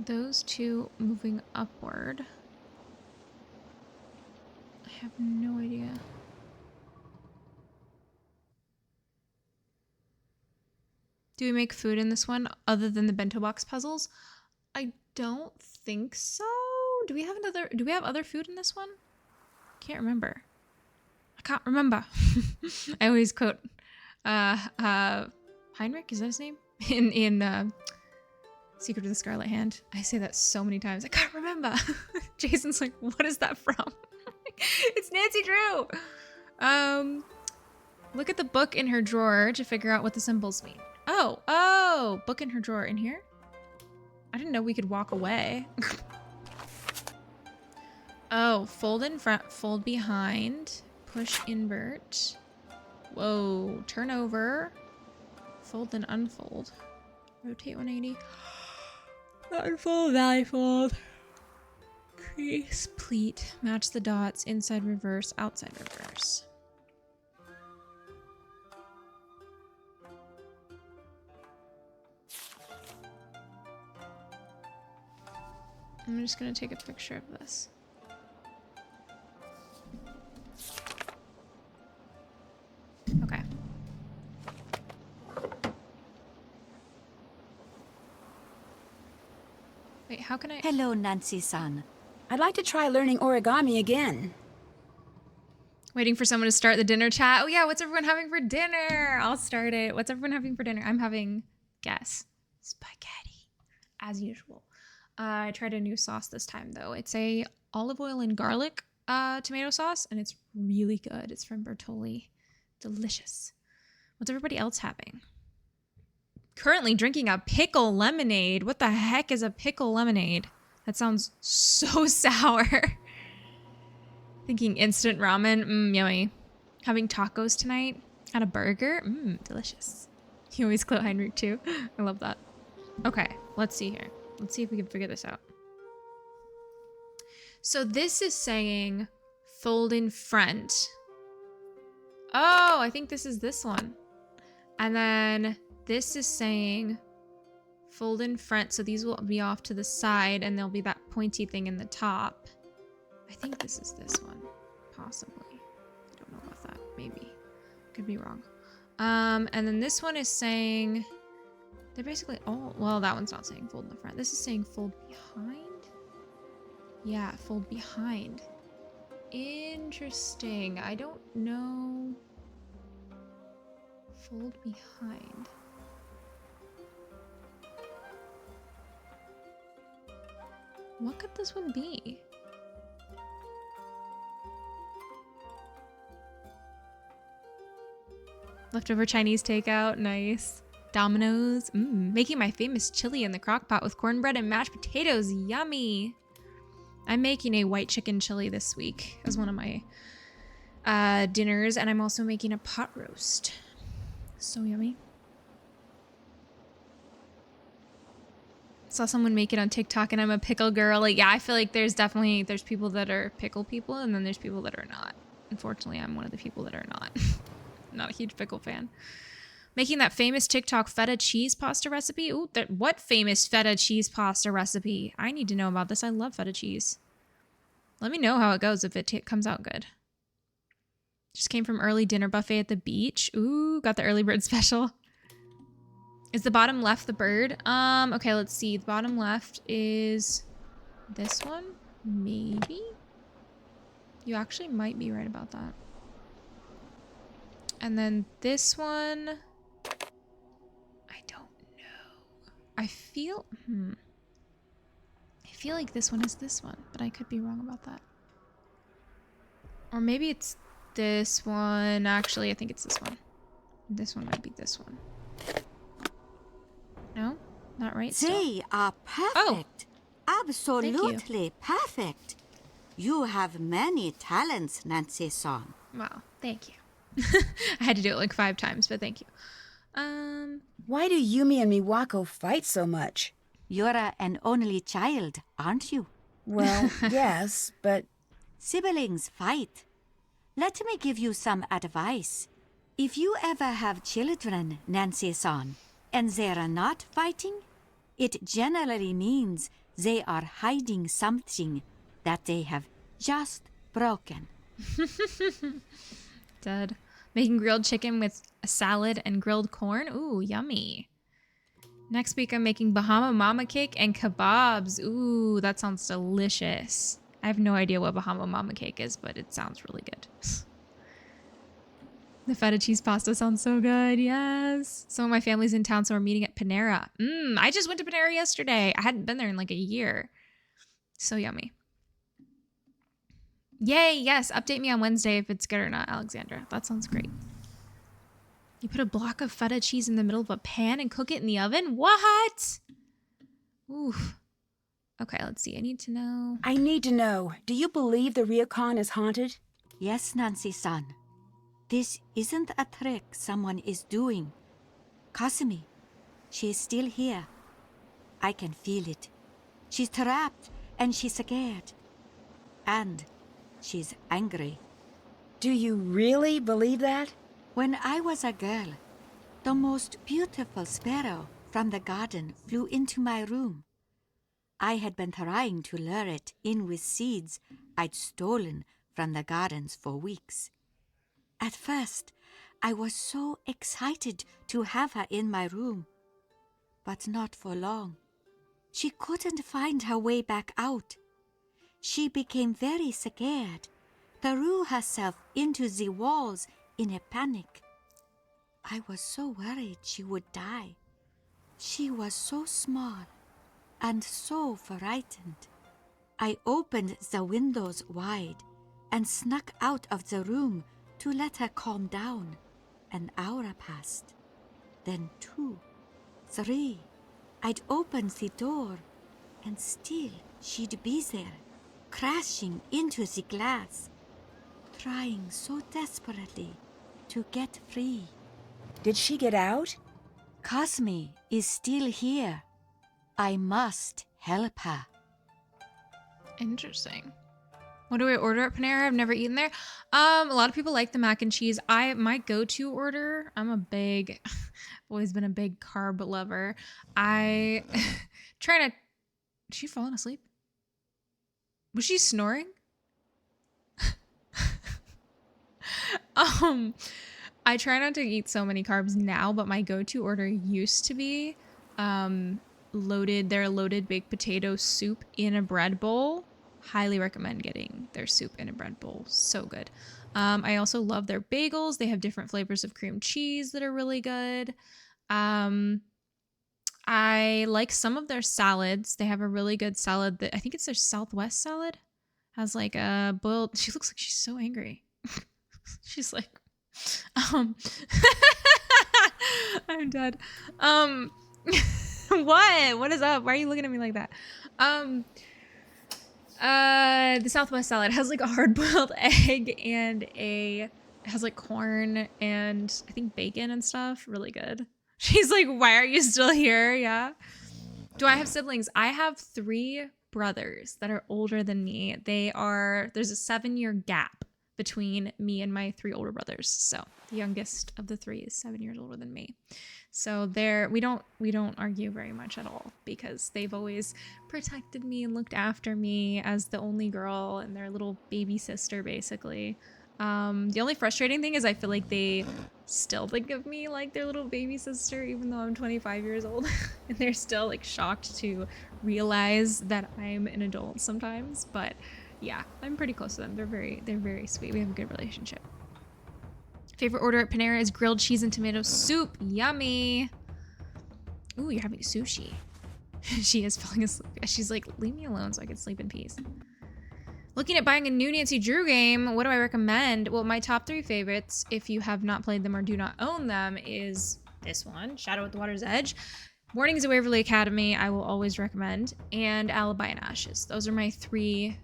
Those two moving upward. I have no idea. Do we make food in this one other than the bento box puzzles? I don't think so. Do we have other food in this one? Can't remember. I can't remember. I always quote Heinrich, is that his name? In Secret of the Scarlet Hand. I say that so many times. I can't remember. Jason's like, what is that from? It's Nancy Drew. Look at the book in her drawer to figure out what the symbols mean. Oh, book in her drawer in here? I didn't know we could walk away. Oh, fold in front, fold behind, push invert. Whoa, turn over, fold and unfold. Rotate 180. Unfold, valley fold. Crease, pleat, match the dots, inside reverse, outside reverse. I'm just gonna take a picture of this. Okay. Wait, how can I? Hello, Nancy-san. I'd like to try learning origami again. Waiting for someone to start the dinner chat. Oh yeah, what's everyone having for dinner? I'll start it. What's everyone having for dinner? I'm having, guess, spaghetti, as usual. I tried a new sauce this time though. It's a olive oil and garlic tomato sauce, and it's really good. It's from Bertolli. Delicious. What's everybody else having? Currently drinking a pickle lemonade. What the heck is a pickle lemonade? That sounds so sour. Thinking instant ramen. Yummy. Having tacos tonight. Had a burger. Delicious. You always quote Heinrich too. I love that. Okay, let's see here. Let's see if we can figure this out. So this is saying fold in front. Oh, I think this is this one. And then this is saying fold in front. So these will be off to the side and there'll be that pointy thing in the top. I think this is this one, possibly. I don't know about that, maybe. Could be wrong. And then this one is saying, they're basically all, well, that one's not saying fold in the front. This is saying fold behind? Yeah, fold behind. Interesting. I don't know. Fold behind. What could this one be? Leftover Chinese takeout. Nice. Domino's. Making my famous chili in the crock pot with cornbread and mashed potatoes. Yummy. I'm making a white chicken chili this week as one of my dinners, and I'm also making a pot roast. So yummy. Saw someone make it on TikTok, and I'm a pickle girl. Like, yeah, I feel like there's people that are pickle people, and then there's people that are not. Unfortunately, I'm one of the people that are not. Not a huge pickle fan. Making that famous TikTok feta cheese pasta recipe. Ooh, what famous feta cheese pasta recipe? I need to know about this. I love feta cheese. Let me know how it goes if it comes out good. Just came from early dinner buffet at the beach. Ooh, got the early bird special. Is the bottom left the bird? Okay, let's see. The bottom left is this one? Maybe? You actually might be right about that. And then this one... I don't know. I feel like this one is this one, but I could be wrong about that. Or maybe it's this one. Actually, I think it's this one. This one might be this one. No? Not right? They are perfect. Oh. Absolutely perfect. You have many talents, Nancy-san. Wow, thank you. I had to do it like 5 times, but thank you. Why do Yumi and Miwako fight so much? You're an only child, aren't you? Well, yes, but... Siblings fight. Let me give you some advice. If you ever have children, Nancy-san, and they're not fighting, it generally means they are hiding something that they have just broken. Dead. Making grilled chicken with a salad and grilled corn. Ooh, yummy. Next week I'm making Bahama Mama cake and kebabs. Ooh, that sounds delicious. I have no idea what Bahama Mama cake is, but it sounds really good. The feta cheese pasta sounds so good. Yes. Some of my family's in town, so we're meeting at Panera. I just went to Panera yesterday. I hadn't been there in like a year. So yummy. Yay, yes. Update me on Wednesday if it's good or not, Alexandra. That sounds great. You put a block of feta cheese in the middle of a pan and cook it in the oven? What? Oof. Okay, let's see. I need to know. Do you believe the ryokan is haunted? Yes, Nancy-san. This isn't a trick someone is doing. Kasumi, she is still here. I can feel it. She's trapped and she's scared. And she's angry. Do you really believe that? When I was a girl, the most beautiful sparrow from the garden flew into my room. I had been trying to lure it in with seeds I'd stolen from the gardens for weeks. At first, I was so excited to have her in my room. But not for long. She couldn't find her way back out. She became very scared, threw herself into the walls in a panic. I was so worried she would die. She was so small and so frightened. I opened the windows wide and snuck out of the room to let her calm down. An hour passed, then 2, 3. I'd opened the door, and still she'd be there, crashing into the glass, trying so desperately to get free. Did she get out? Kasumi is still here. I must help her. Interesting. What do I order at Panera? I've never eaten there. A lot of people like the mac and cheese. My go-to order, I've always been a big carb lover. Did she fallen asleep? Was she snoring? I try not to eat so many carbs now, but my go-to order used to be loaded baked potato soup in a bread bowl. Highly recommend getting their soup in a bread bowl. So good. I also love their bagels. They have different flavors of cream cheese that are really good. I like some of their salads. They have a really good salad that I think it's their Southwest salad. Has like a boiled. She looks like she's so angry. She's like Um, I'm dead. What? What is up? Why are you looking at me like that? The Southwest salad has like a hard-boiled egg and it has like corn and I think bacon and stuff. Really good. She's like, why are you still here? Yeah. Do I have siblings? I have 3 brothers that are older than me. There's a 7-year gap between me and my 3 older brothers. So the youngest of the 3 is 7 years older than me. So we don't argue very much at all because they've always protected me and looked after me as the only girl and their little baby sister, basically. The only frustrating thing is I feel like they still think of me like their little baby sister, even though I'm 25 years old, and they're still like shocked to realize that I'm an adult sometimes. But yeah, I'm pretty close to them. They're very sweet. We have a good relationship. Favorite order at Panera is grilled cheese and tomato soup. Yummy. Ooh, you're having sushi. She is falling asleep. She's like, leave me alone so I can sleep in peace. Looking at buying a new Nancy Drew game, what do I recommend? Well, my top 3 favorites, if you have not played them or do not own them, is this one, Shadow at the Water's Edge. Mornings at Waverly Academy, I will always recommend, and Alibi and Ashes. Those are my 3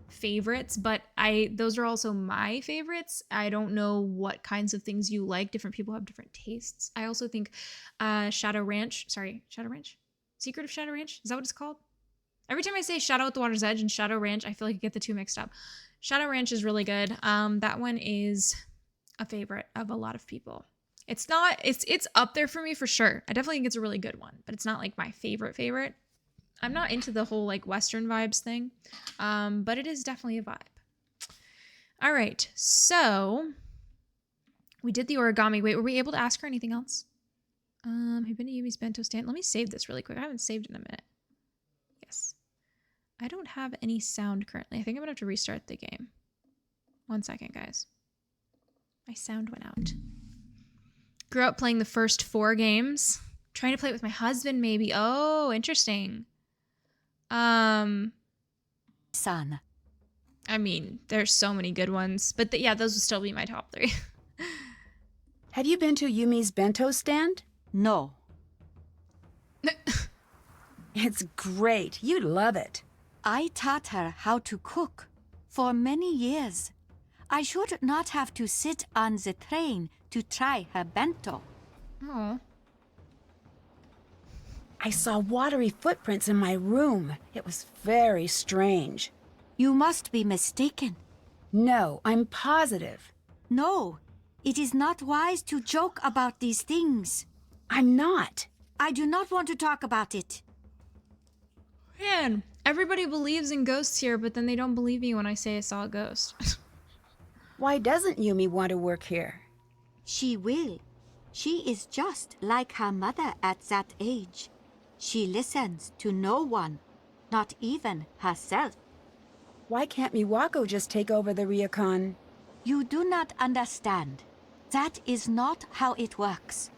favorites, but those are also my favorites. I don't know what kinds of things you like. Different people have different tastes. I also think Shadow Ranch? Secret of Shadow Ranch? Is that what it's called? Every time I say Shadow at the Water's Edge and Shadow Ranch, I feel like I get the 2 mixed up. Shadow Ranch is really good. That one is a favorite of a lot of people. It's up there for me for sure. I definitely think it's a really good one, but it's not like my favorite. I'm not into the whole like Western vibes thing, but it is definitely a vibe. All right, so we did the origami. Wait, were we able to ask her anything else? Have you been to Yumi's Bento stand? Let me save this really quick. I haven't saved in a minute. Yes. I don't have any sound currently. I think I'm gonna have to restart the game. 1 second, guys. My sound went out. Grew up playing the first 4 games. Trying to play it with my husband, maybe. Oh, interesting. Son. I mean, there's so many good ones, but yeah, those would still be my top 3. Have you been to Yumi's Bento stand? No. It's great. You'd love it. I taught her how to cook for many years. I should not have to sit on the train to try her bento. Oh. I saw watery footprints in my room. It was very strange. You must be mistaken. No, I'm positive. No, it is not wise to joke about these things. I'm not. I do not want to talk about it. Man, everybody believes in ghosts here, but then they don't believe me when I say I saw a ghost. Why doesn't Yumi want to work here? She will. She is just like her mother at that age. She listens to no one, not even herself. Why can't Miwako just take over the ryokan? You do not understand. That is not how it works.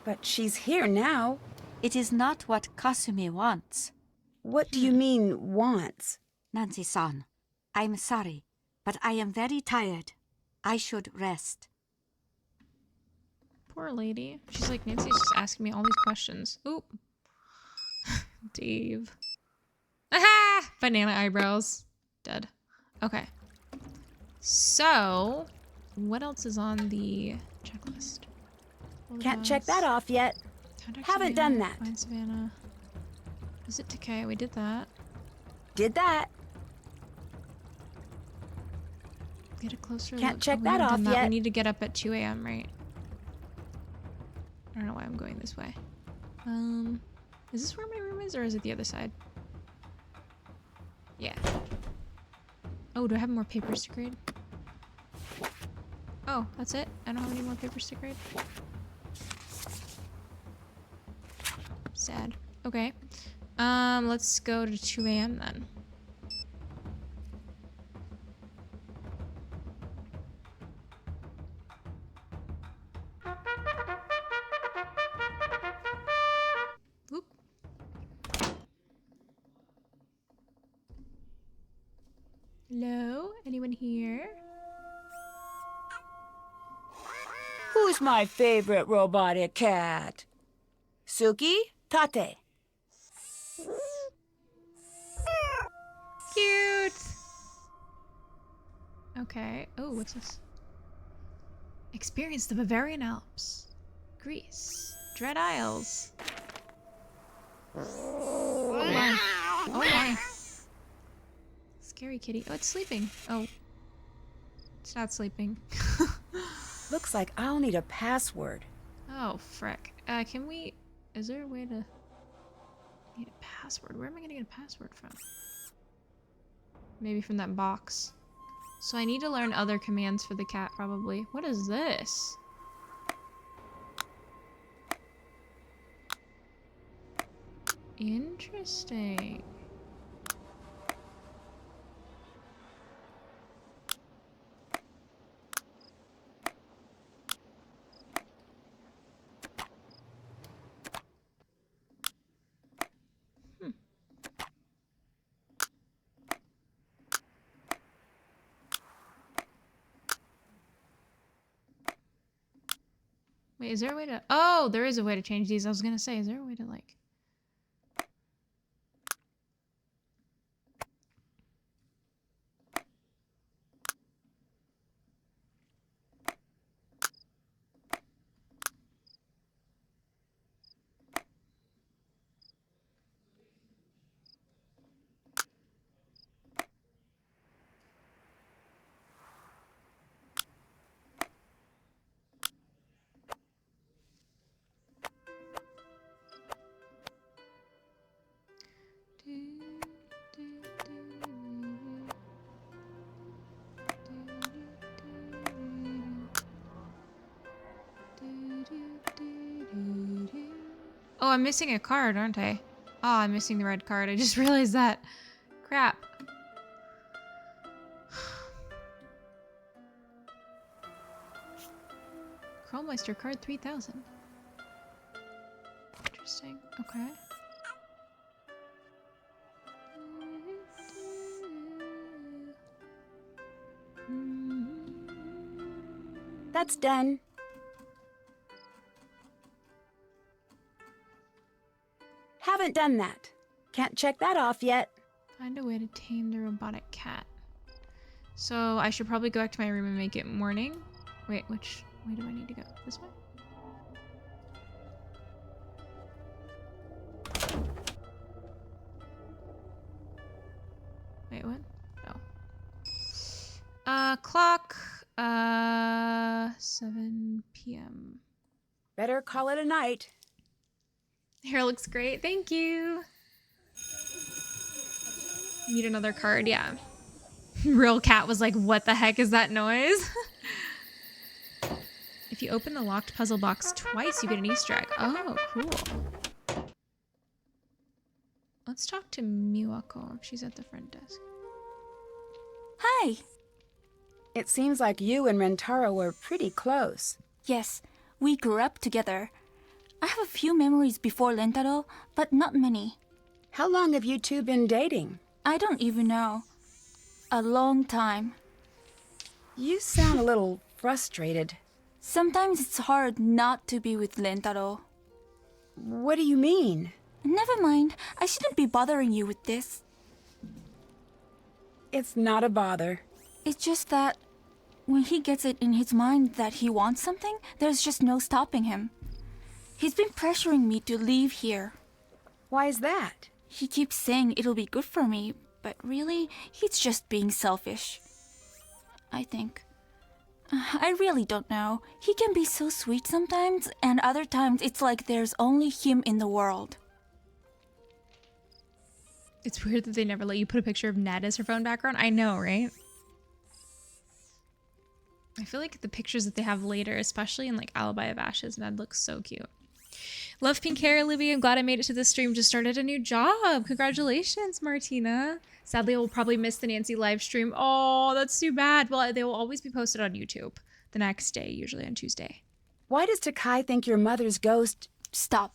But she's here now. It is not what Kasumi wants. What do you mean, wants? Nancy-san, I'm sorry, but I am very tired. I should rest. Poor lady. She's like, Nancy's just asking me all these questions. Oop. Dave. Aha! Banana eyebrows. Dead. Okay. So, what else is on the checklist? Can't check that off yet. Haven't done that. Find Savannah. Visit Decay. We did that. Did that. Get a closer Can't look. check We that haven't done off yet. We need to get up at 2 a.m., right? I don't know why I'm going this way. Is this where my room is, or is it the other side? Yeah. Oh, do I have more papers to grade? Oh, that's it? I don't have any more papers to grade? Sad. Okay. Let's go to 2 a.m. then. Oop. Hello? Anyone here? Who's my favorite robotic cat? Suki, Tate. Cute. Okay. Oh, what's this? Experience the Bavarian Alps. Greece. Dread Isles. Oh my. Oh my. Scary kitty. Oh, it's sleeping. Oh. It's not sleeping. Looks like I'll need a password. Oh, frick. Can we... Is there a way to... Need a password. Where am I gonna get a password from? Maybe from that box. So I need to learn other commands for the cat, probably. What is this? Interesting. Wait, is there a way to... Oh, there is a way to change these. I was gonna say, is there a way to, like... Oh, I'm missing a card, aren't I? Oh, I'm missing the red card. I just realized that. Crap. Chromemeister card 3000. Interesting. Okay. That's done. Haven't done that. Can't check that off yet. Find a way to tame the robotic cat. So I should probably go back to my room and make it morning. Wait, which way do I need to go? This way? Wait, what? Oh. Clock. 7 p.m. Better call it a night. Hair looks great. Thank you. Need another card, yeah. Real cat was like, what the heck is that noise? If you open the locked puzzle box twice, you get an Easter egg. Oh, cool. Let's talk to Miwako if she's at the front desk. Hi. It seems like you and Rentaro were pretty close. Yes, we grew up together. I have a few memories before Rentaro, but not many. How long have you two been dating? I don't even know. A long time. You sound a little frustrated. Sometimes it's hard not to be with Rentaro. What do you mean? Never mind. I shouldn't be bothering you with this. It's not a bother. It's just that when he gets it in his mind that he wants something, there's just no stopping him. He's been pressuring me to leave here. Why is that? He keeps saying it'll be good for me, but really, he's just being selfish. I think. I really don't know. He can be so sweet sometimes, and other times it's like there's only him in the world. It's weird that they never let you put a picture of Ned as her phone background. I know, right? I feel like the pictures that they have later, especially in like Alibi of Ashes, Ned looks so cute. Love pink hair, Olivia. I'm glad I made it to this stream. Just started a new job. Congratulations, Martina. Sadly, I will probably miss the Nancy live stream. Oh, that's too bad. Well, they will always be posted on YouTube the next day, usually on Tuesday. Why does Takai think your mother's ghost... Stop.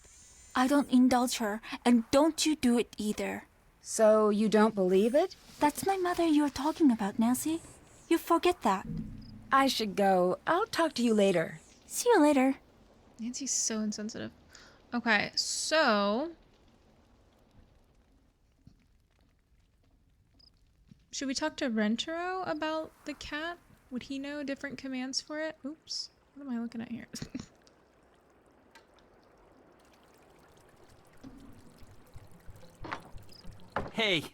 I don't indulge her, and don't you do it either. So you don't believe it? That's my mother you're talking about, Nancy. You forget that. I should go. I'll talk to you later. See you later. Nancy's so insensitive. Okay, so should we talk to Rentaro about the cat? Would he know different commands for it? Oops. What am I looking at here? Hey,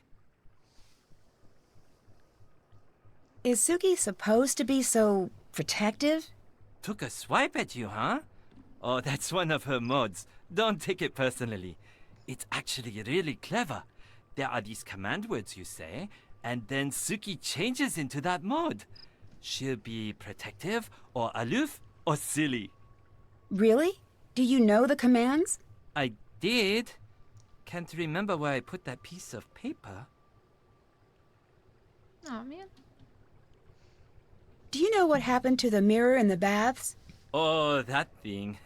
Is Suki supposed to be so protective? took a swipe at you, huh? Oh, that's one of her mods. Don't take it personally. It's actually really clever. There are these command words you say, and then Suki changes into that mode. She'll be protective, or aloof, or silly. Really? Do you know the commands? I did. Can't remember where I put that piece of paper. Oh man. Do you know what happened to the mirror in the baths? Oh, that thing.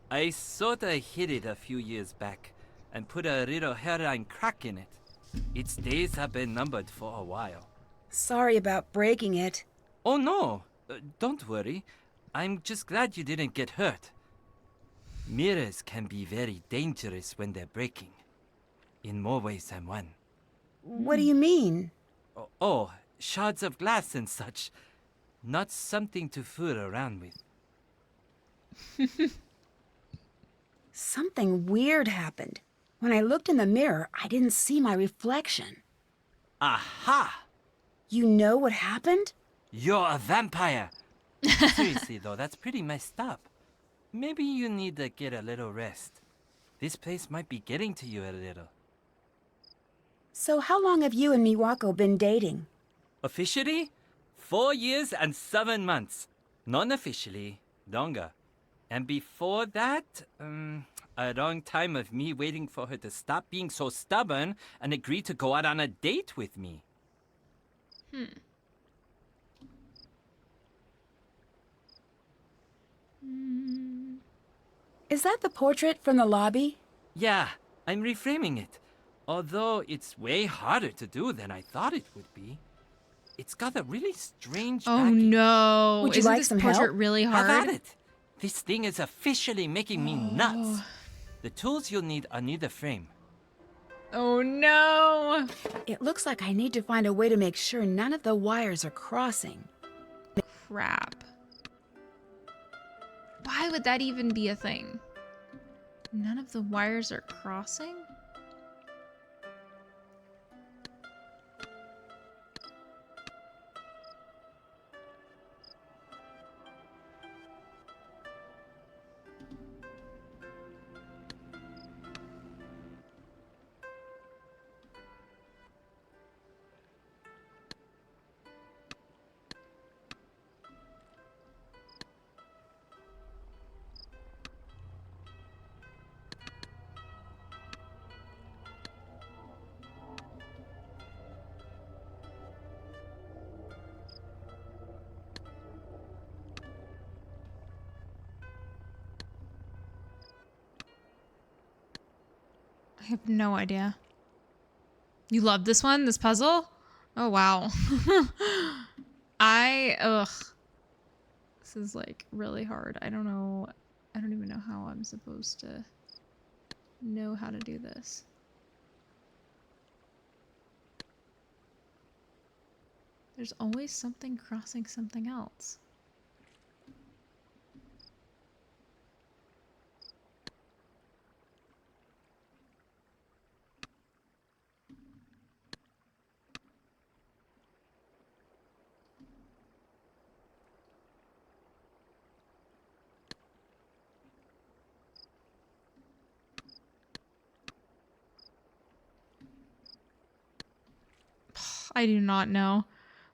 I sorta hid it a few years back and put a little hairline crack in it. Its days have been numbered for a while. Sorry about breaking it. Oh no, don't worry. I'm just glad you didn't get hurt. Mirrors can be very dangerous when they're breaking. In more ways than one. What do you mean? Oh, shards of glass and such. Not something to fool around with. Something weird happened. When I looked in the mirror, I didn't see my reflection. Aha! You know what happened? You're a vampire! Seriously though, that's pretty messed up. Maybe you need to get a little rest. This place might be getting to you a little. So how long have you and Miwako been dating? Officially, 4 years and 7 months. Non-officially, longer. And before that, a long time of me waiting for her to stop being so stubborn and agree to go out on a date with me. Is that the portrait from the lobby? Yeah, I'm reframing it. Although it's way harder to do than I thought it would be. It's got a really strange Oh backing. no. Would you Isn't like this some portrait help? really Have hard? at it. This thing is officially making me nuts. The tools you'll need are near the frame. Oh no. It looks like I need to find a way to make sure none of the wires are crossing. Crap. Why would that even be a thing? None of the wires are crossing? I have no idea. You love this one? This puzzle? Oh, wow. Ugh. This is like really hard. I don't know. I don't even know how I'm supposed to know how to do this. There's always something crossing something else. I do not know.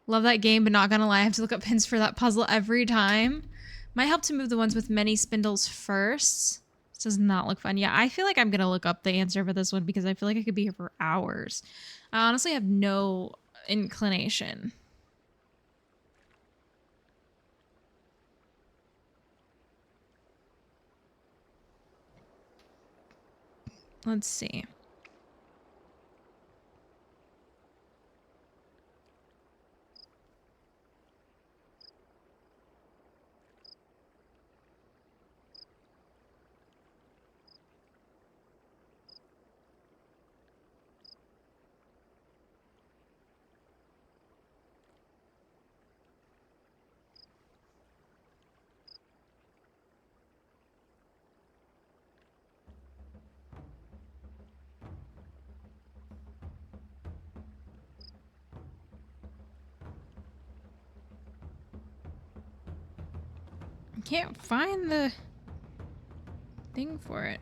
Love that game, but not gonna lie, I have to look up hints for that puzzle every time. Might help to move the ones with many spindles first. This does not look fun. Yeah, I feel like I'm gonna look up the answer for this one because I feel like I could be here for hours. I honestly have no inclination. Let's see. Can't find the thing for it.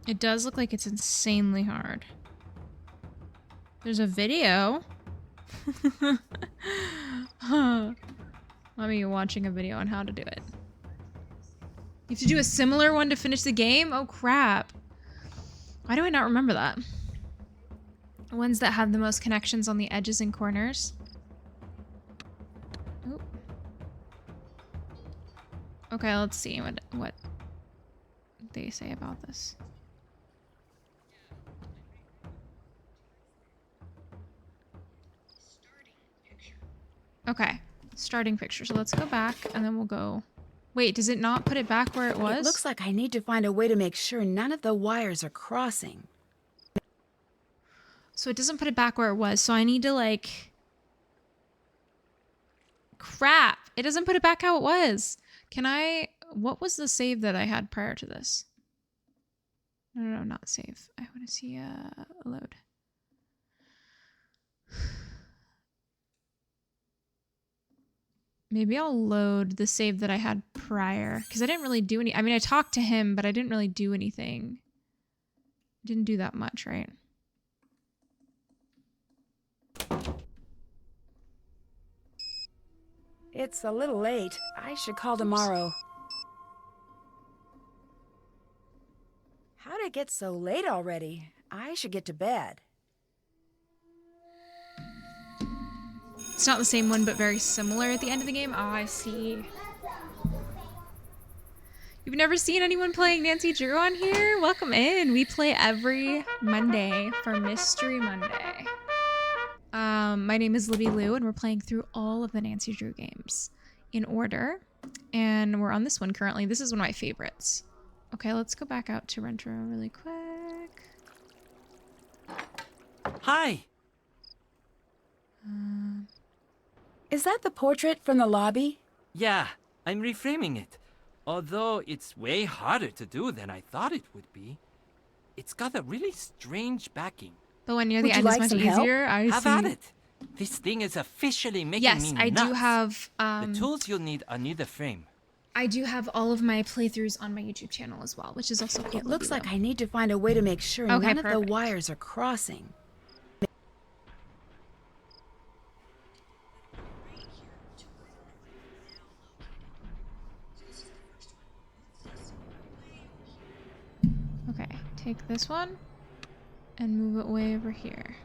It does look like it's insanely hard. There's a video. Let me watching a video on how to do it. You have to do a similar one to finish the game? Oh crap. Why do I not remember that? Ones that have the most connections on the edges and corners. Oop. Okay, let's see what they say about this. Okay, starting picture. So let's go back and then we'll go. Wait, does it not put it back where it was? It looks like I need to find a way to make sure none of the wires are crossing. So it doesn't put it back where it was. So I need to like... Crap! It doesn't put it back how it was. Can I... What was the save that I had prior to this? No, not save. I want to see load. Maybe I'll load the save that I had prior. Because I didn't really do any... I mean, I talked to him, but I didn't really do anything. Didn't do that much, right? It's a little late. I should call tomorrow. How'd it get so late already? I should get to bed. It's not the same one, but very similar at the end of the game. Oh, I see. You've never seen anyone playing Nancy Drew on here? Welcome in. We play every Monday for Mystery Monday. My name is Libby Lou, and we're playing through all of the Nancy Drew games in order. And we're on this one currently. This is one of my favorites. Okay, let's go back out to Retro really quick. Hi. Is that the portrait from the lobby? Yeah, I'm reframing it. Although it's way harder to do than I thought it would be. It's got a really strange backing. The one near the Would you end is like much some help? easier. I Have see. at it. This thing is officially making me Yes, nuts. I do have. The tools you'll need are near the frame. I do have all of my playthroughs on my YouTube channel as well, which is also cool. It looks like I need to find a way to make sure Okay, none of the perfect. wires are crossing. Okay, take this one and move it way over here.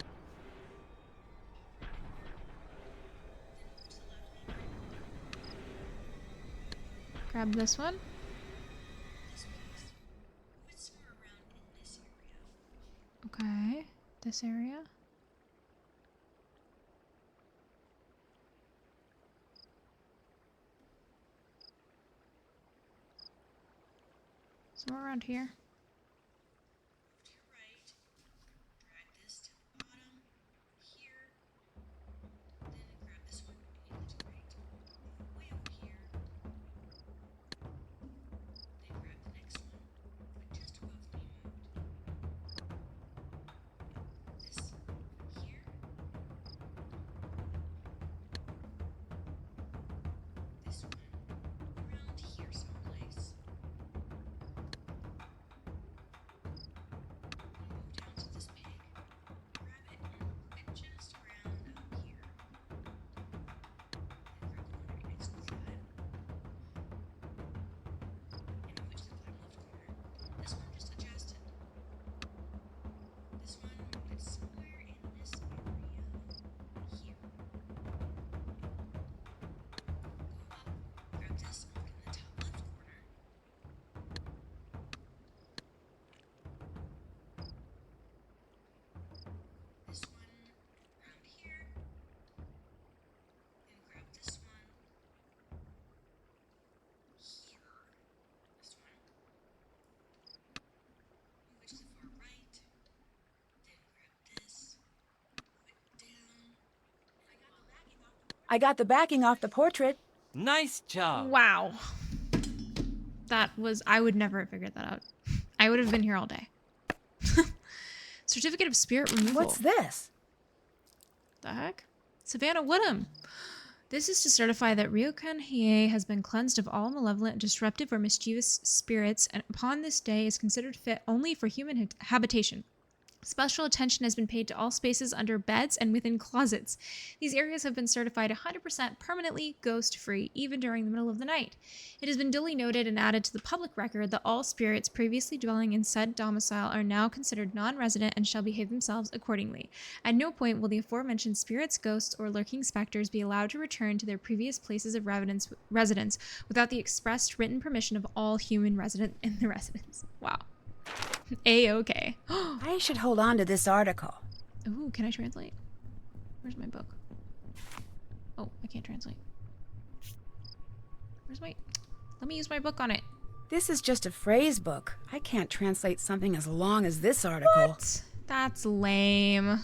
Grab this one. Okay, this area. Somewhere around here. I got the backing off the portrait. Nice job. Wow. That was, I would never have figured that out. I would have been here all day. It's Certificate of spirit removal. What's this? The heck? Savannah Woodham. This is to certify that Ryokan Hiei has been cleansed of all malevolent, disruptive, or mischievous spirits, and upon this day is considered fit only for human habitation. Special attention has been paid to all spaces under beds and within closets. These areas have been certified 100% permanently ghost-free, even during the middle of the night. It has been duly noted and added to the public record that all spirits previously dwelling in said domicile are now considered non-resident and shall behave themselves accordingly. At no point will the aforementioned spirits, ghosts, or lurking specters be allowed to return to their previous places of residence without the expressed written permission of all human resident in the residence. Wow. A-okay. I should hold on to this article. Ooh, can I translate? Where's my book? Oh, I can't translate. Where's my... Let me use my book on it. This is just a phrase book. I can't translate something as long as this article. What? That's lame.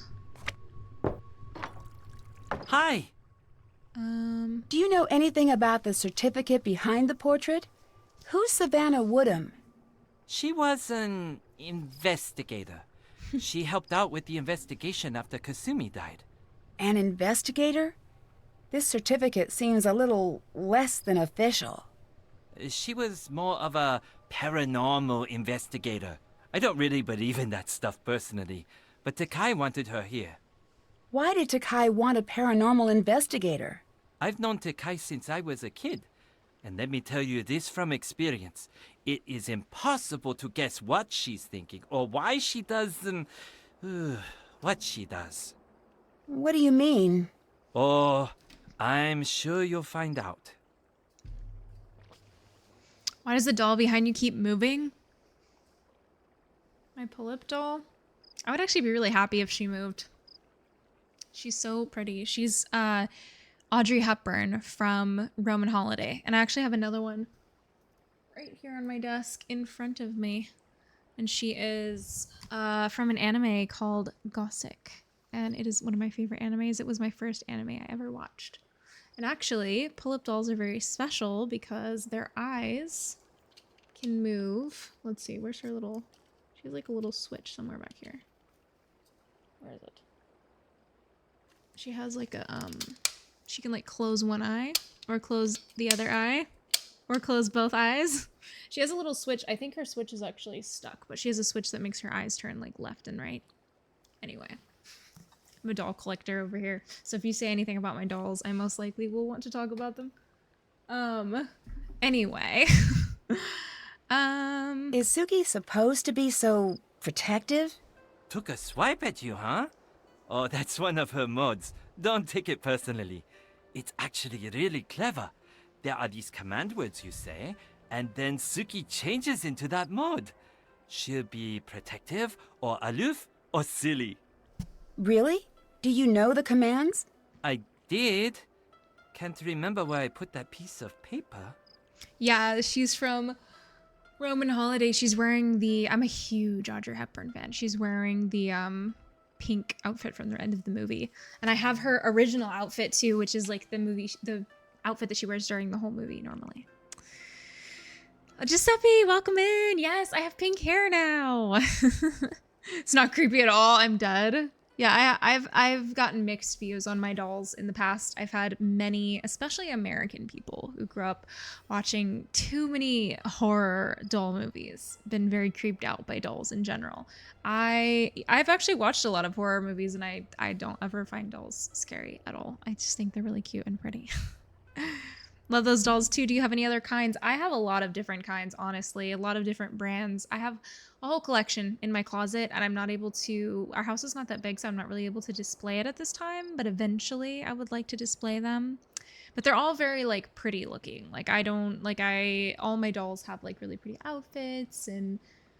Hi. Do you know anything about the certificate behind the portrait? Who's Savannah Woodham? She was an investigator. She helped out with the investigation after Kasumi died. An investigator? This certificate seems a little less than official. She was more of a paranormal investigator. I don't really believe in that stuff personally, but Takai wanted her here. Why did Takai want a paranormal investigator? I've known Takai since I was a kid. And let me tell you this from experience. It is impossible to guess what she's thinking or why she does what she does. What do you mean? Oh, I'm sure you'll find out. Why does the doll behind you keep moving? My pull-up doll? I would actually be really happy if she moved. She's so pretty. She's Audrey Hepburn from Roman Holiday. And I actually have another one right here on my desk in front of me. And she is from an anime called Gothic. And it is one of my favorite animes. It was my first anime I ever watched. And actually, pull-up dolls are very special because their eyes can move. Let's see, where's her little... She has like a little switch somewhere back here. Where is it? She has like a, she can like close one eye or close the other eye or close both eyes. She has a little switch. I think her switch is actually stuck, but she has a switch that makes her eyes turn like left and right. Anyway, I'm a doll collector over here. So if you say anything about my dolls, I most likely will want to talk about them. Anyway. Is Suki supposed to be so protective? Took a swipe at you, huh? Oh, that's one of her mods. Don't take it personally. It's actually really clever. There are these command words you say, and then Suki changes into that mode. She'll be protective, or aloof, or silly. Really? Do you know the commands? I did. Can't remember where I put that piece of paper. Yeah, she's from Roman Holiday. She's wearing the... I'm a huge Audrey Hepburn fan. She's wearing the pink outfit from the end of the movie. And I have her original outfit too, which is like the outfit that she wears during the whole movie normally. Giuseppe, welcome in. Yes, I have pink hair now. It's not creepy at all. I'm dead. Yeah, I've gotten mixed views on my dolls in the past. I've had many, especially American people who grew up watching too many horror doll movies, been very creeped out by dolls in general. I've actually watched a lot of horror movies and I don't ever find dolls scary at all. I just think they're really cute and pretty. Love those dolls too. Do you have any other kinds? I have a lot of different kinds, honestly, a lot of different brands. I have a whole collection in my closet and I'm not able to, our house is not that big, so I'm not really able to display it at this time, but eventually I would like to display them. But they're all very like pretty looking. Like all my dolls have like really pretty outfits and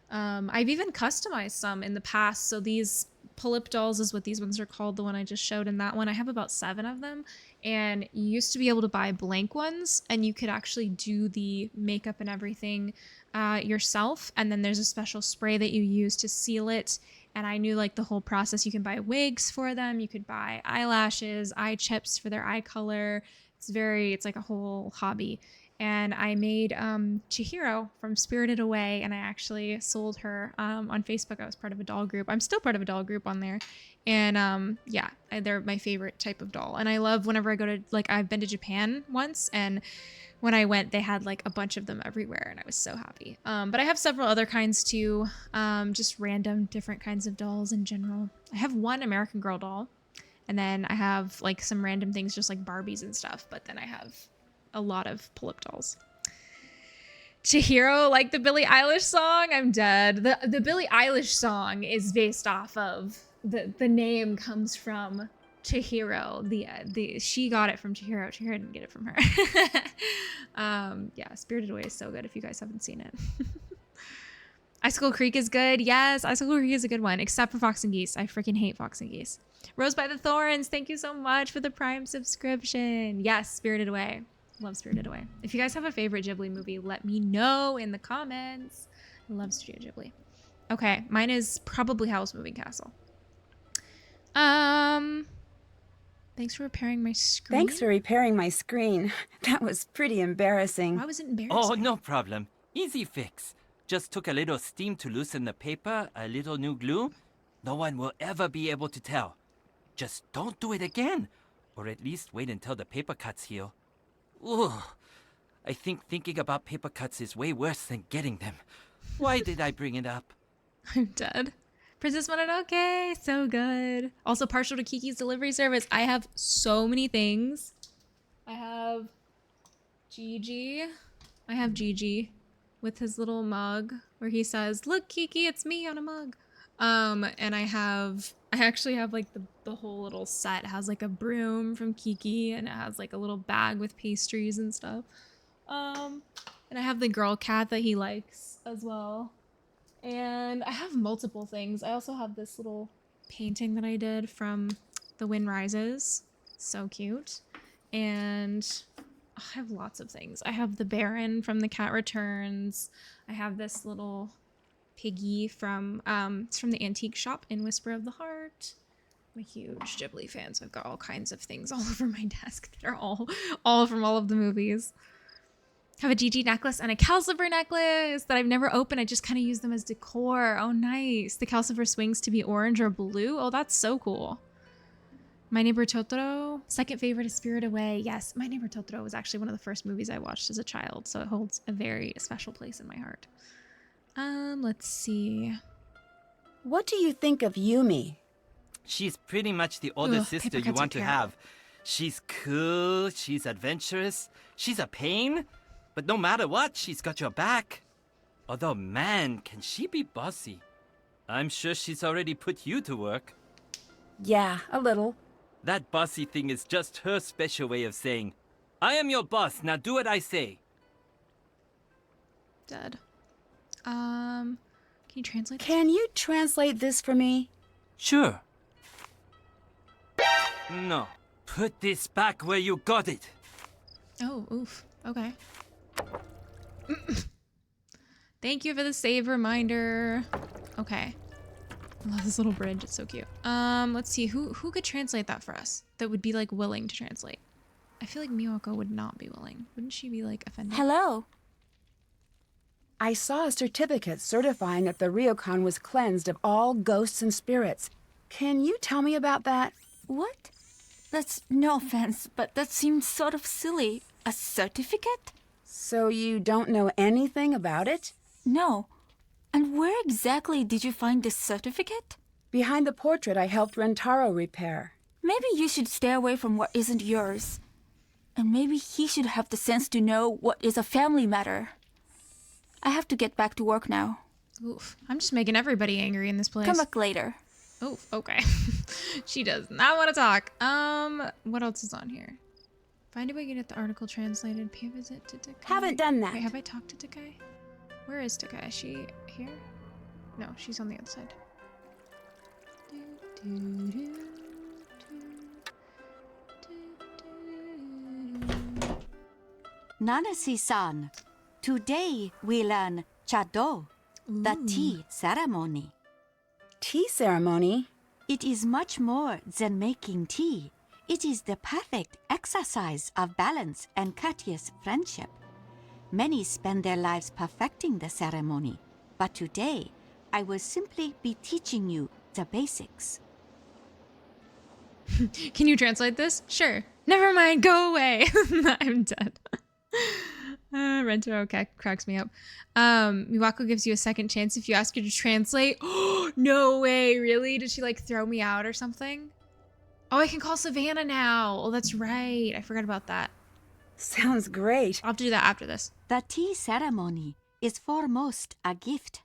I've even customized some in the past. So these pull-up dolls is what these ones are called. The one I just showed in that one, I have about 7 of them. And you used to be able to buy blank ones and you could actually do the makeup and everything yourself. And then there's a special spray that you use to seal it. And I knew like the whole process. You can buy wigs for them. You could buy eyelashes, eye chips for their eye color. It's like a whole hobby. and I made Chihiro from Spirited Away, and I actually sold her on Facebook. I was part of a doll group. I'm still part of a doll group on there, and they're my favorite type of doll. And I love whenever I go to, like, I've been to Japan once, and when I went, they had like a bunch of them everywhere, and I was so happy. But I have several other kinds too, just random different kinds of dolls in general. I have one American Girl doll, and then I have like some random things just like Barbies and stuff, but then I have a lot of pull-up dolls. Chihiro, like the Billie Eilish song? I'm dead. The Billie Eilish song is based off of, the name comes from Chihiro. She got it from Chihiro. Chihiro didn't get it from her. Yeah, Spirited Away is so good if you guys haven't seen it. Icicle Creek is good. Yes, Icicle Creek is a good one, except for Fox and Geese. I freaking hate Fox and Geese. Rose by the Thorns, thank you so much for the Prime subscription. Yes, Spirited Away. Love Spirited Away. If you guys have a favorite Ghibli movie, let me know in the comments. I love Studio Ghibli. Okay, mine is probably Howl's Moving Castle. Thanks for repairing my screen. Thanks for repairing my screen. That was pretty embarrassing. Why was it embarrassing? Oh, no problem. Easy fix. Just took a little steam to loosen the paper, a little new glue. No one will ever be able to tell. Just don't do it again. Or at least wait until the paper cuts heal. Ugh. I think thinking about paper cuts is way worse than getting them. Why did I bring it up? I'm dead. Princess Mononoke, so good. Also partial to Kiki's delivery service. I have so many things. I have Gigi. With his little mug where he says, "Look, Kiki, it's me" on a mug. And I actually have like the whole little set. It has like a broom from Kiki, and it has like a little bag with pastries and stuff. And I have the girl cat that he likes as well. And I have multiple things. I also have this little painting that I did from The Wind Rises. So cute. And I have lots of things. I have the Baron from The Cat Returns. I have this little piggy from it's from the antique shop in Whisper of the Heart. I'm a huge Ghibli fan, so I've got all kinds of things all over my desk that are all from all of the movies. I have a Gigi necklace and a Calcifer necklace that I've never opened. I just kind of use them as decor. Oh, nice. The Calcifer swings to be orange or blue. Oh, that's so cool. My Neighbor Totoro. Second favorite is Spirit Away. Yes, My Neighbor Totoro was actually one of the first movies I watched as a child, so it holds a very special place in my heart. Let's see. What do you think of Yumi? She's pretty much the older sister you want to have. She's cool, she's adventurous, she's a pain, but no matter what, she's got your back. Although, man, can she be bossy. I'm sure she's already put you to work. Yeah, a little. That bossy thing is just her special way of saying, "I am your boss, now do what I say." Dead. Can you translate this? Can you translate this for me? Sure. No, put this back where you got it. Oh, oof. Okay. Thank you for the save reminder. Okay. I love this little bridge. It's so cute. Let's see. Who could translate that for us? That would be like willing to translate. I feel like Miyako would not be willing. Wouldn't she be like offended? Hello. I saw a certificate certifying that the ryokan was cleansed of all ghosts and spirits. Can you tell me about that? What? That's no offense, but that seems sort of silly. A certificate? So you don't know anything about it? No. And where exactly did you find this certificate? Behind the portrait I helped Rentaro repair. Maybe you should stay away from what isn't yours. And maybe he should have the sense to know what is a family matter. I have to get back to work now. Oof. I'm just making everybody angry in this place. Come back later. Oh, okay. She does not want to talk. What else is on here? Find a way to get the article translated. Pay a visit to Takai. Haven't done that. Wait, have I talked to Takai? Where is Takai? Is she here? No, she's on the other side. Nanasi-san, today we learn Chado, the tea ceremony. Tea ceremony? It is much more than making tea. It is the perfect exercise of balance and courteous friendship. Many spend their lives perfecting the ceremony, but today I will simply be teaching you the basics. Can you translate this? Sure. Never mind, go away. I'm dead. Rentaro cracks me up. Miwako gives you a second chance if you ask her to translate. Oh, no way, really? Did she like throw me out or something? Oh, I can call Savannah now. Oh, that's right. I forgot about that. Sounds great. I'll have to do that after this. The tea ceremony is foremost a gift.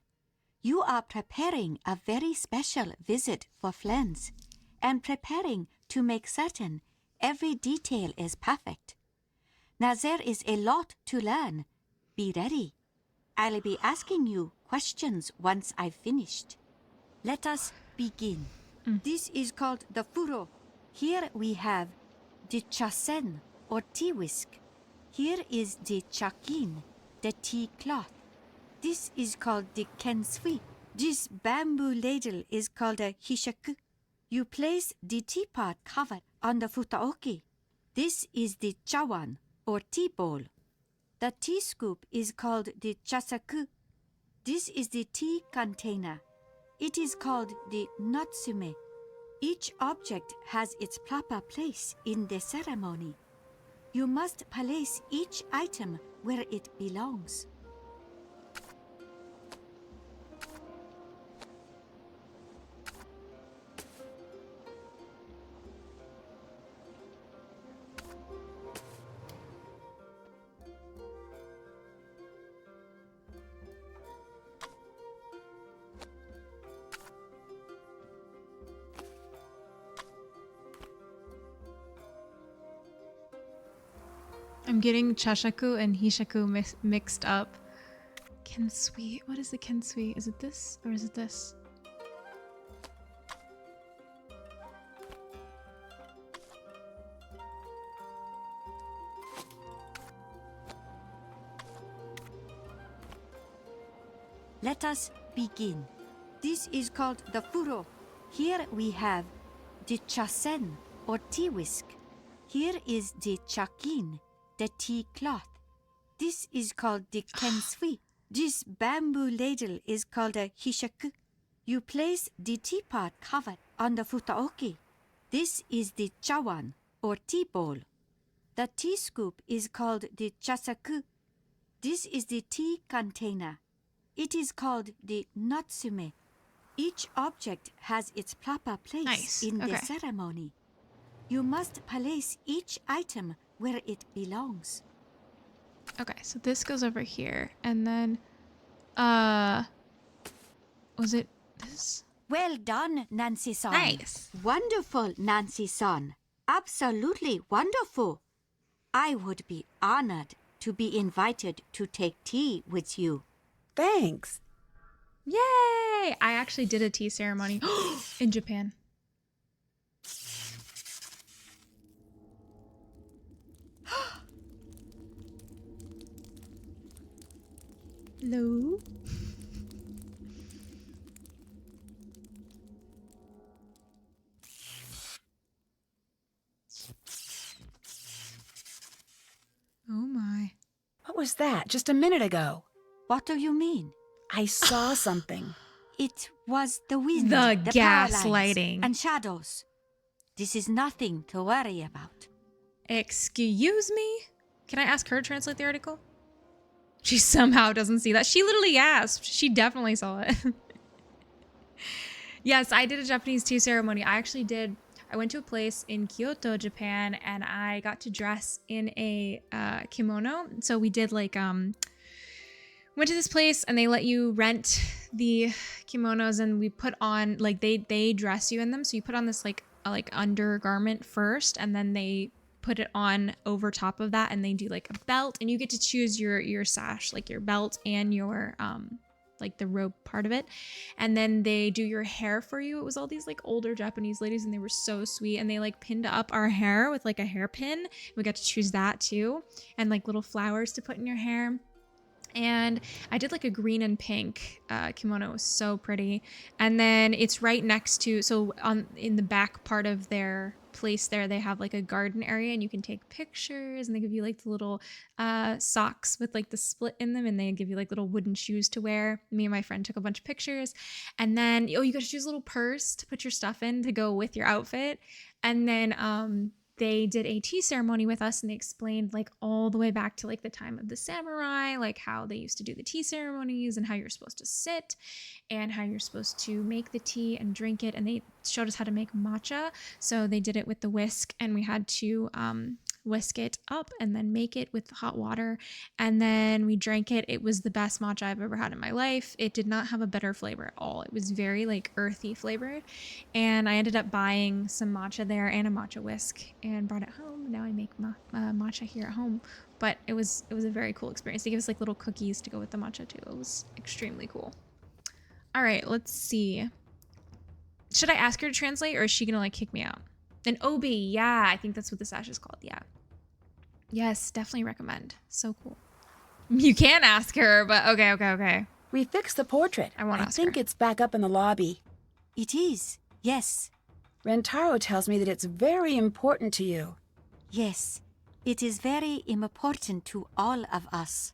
You are preparing a very special visit for friends and preparing to make certain every detail is perfect. Now there is a lot to learn. Be ready. I'll be asking you questions once I've finished. Let us begin. This is called the furo. Here we have the chasen or tea whisk. Here is the chakin, the tea cloth. This is called the kensui. This bamboo ladle is called a hishaku. You place the teapot cover on the futaoki. This is the chawan or tea bowl. The tea scoop is called the chasaku. This is the tea container. It is called the natsume. Each object has its proper place in the ceremony. You must place each item where it belongs. I'm getting chashaku and hishaku mixed up. Kensui. What is the kensui? Is it this or is it this? Let us begin. This is called the furo. Here we have the chasen or tea whisk. Here is the chakin, the tea cloth. This is called the kensui. This bamboo ladle is called a hishaku. You place the teapot cover on the futaoki. This is the chawan or tea bowl. The tea scoop is called the chasaku. This is the tea container. It is called the natsume. Each object has its proper place in the ceremony. You must place each item where it belongs. Okay, so this goes over here, and then, was it this? Well done, Nancy-san. Nice. Wonderful, Nancy-san. Absolutely wonderful. I would be honored to be invited to take tea with you. Thanks. Yay! I actually did a tea ceremony in Japan. Hello? Oh my. What was that just a minute ago? What do you mean? I saw something. It was the wind, The power lines, gaslighting. and shadows. This is nothing to worry about. Excuse me? Can I ask her to translate the article? She somehow doesn't see that. She literally gasped. She definitely saw it. Yes, I did a Japanese tea ceremony. I went to a place in Kyoto, Japan, and I got to dress in a kimono. So we did like, went to this place and they let you rent the kimonos and we put on, like they dress you in them. So you put on this like undergarment first and then they put it on over top of that and they do like a belt and you get to choose your sash, like your belt and your like the robe part of it, and then they do your hair for you. It was all these like older Japanese ladies and they were so sweet and they like pinned up our hair with like a hairpin. We got to choose that too, and like little flowers to put in your hair. And I did like a green and pink kimono. It was so pretty. And then it's right next to, so in the back part of their place there, they have like a garden area and you can take pictures, and they give you like the little socks with like the split in them, and they give you like little wooden shoes to wear. Me and my friend took a bunch of pictures. And then, you got to choose a little purse to put your stuff in to go with your outfit. And then they did a tea ceremony with us, and they explained like all the way back to like the time of the samurai, like how they used to do the tea ceremonies and how you're supposed to sit and how you're supposed to make the tea and drink it. And they showed us how to make matcha. So they did it with the whisk, and we had to whisk it up and then make it with hot water. And then we drank it. It was the best matcha I've ever had in my life. It did not have a bitter flavor at all. It was very like earthy flavored. And I ended up buying some matcha there and a matcha whisk and brought it home. Now I make matcha here at home. But it was a very cool experience. They gave us like little cookies to go with the matcha too. It was extremely cool. All right, let's see. Should I ask her to translate, or is she gonna like kick me out? An obi, yeah, I think that's what the sash is called. Yeah. Yes, definitely recommend. So cool. You can ask her, but okay. We fixed the portrait. I won't ask think her. it's back up in the lobby. It is, yes. Rentaro tells me that it's very important to you. Yes, it is very important to all of us.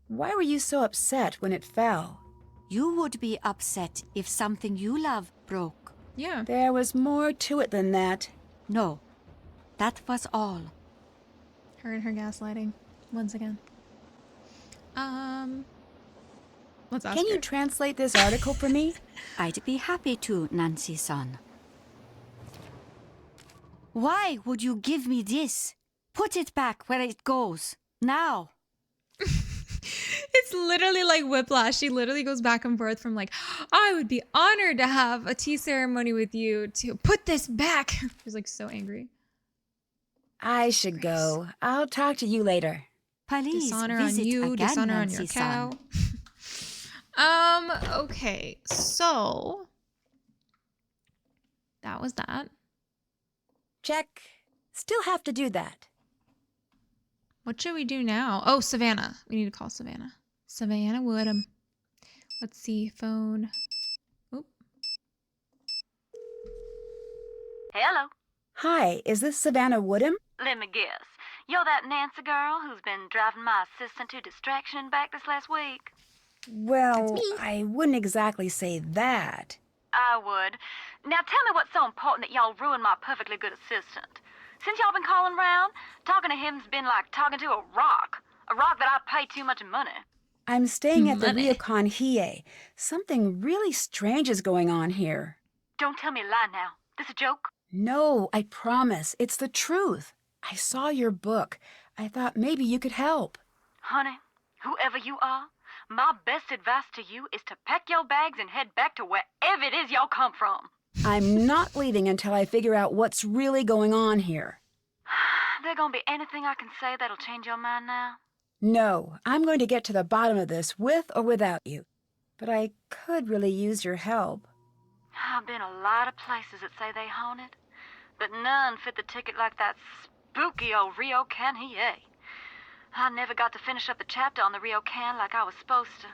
Why were you so upset when it fell? You would be upset if something you love broke. Yeah. There was more to it than that. No, that was all. Her and her gaslighting once again. Let's ask Can her. you translate this article for me? I'd be happy to, Nancy-san. Why would you give me this? Put it back where it goes. Now. It's literally like Whiplash. She literally goes back and forth from like, I would be honored to have a tea ceremony with you, to put this back. She's like so angry. I should go. I'll talk to you later. Please Dishonor on visit you, again, dishonor on your Nancy-san. cow. Okay, so that was that. Check. Still have to do that. What should we do now? Oh, Savannah. We need to call Savannah. Savannah Woodham. Let's see, phone. Oop. Hello. Hi, is this Savannah Woodham? Let me guess. You're that Nancy girl who's been driving my assistant to distraction back this last week? Well, I wouldn't exactly say that. I would. Now tell me what's so important that y'all ruined my perfectly good assistant. Since y'all been calling round, talking to him's been like talking to a rock that I pay too much money. I'm staying at the Money. Ryokan Hiei. Something really strange is going on here. Don't tell me a lie now. This a joke? No, I promise. It's the truth. I saw your book. I thought maybe you could help. Honey, whoever you are, my best advice to you is to pack your bags and head back to wherever it is y'all come from. I'm not leaving until I figure out what's really going on here. There gonna be anything I can say that'll change your mind now? No, I'm going to get to the bottom of this with or without you. But I could really use your help. I've been a lot of places that say they haunted, but none fit the ticket like that spooky old Ryokan Hiei. I never got to finish up the chapter on the Ryokan like I was supposed to.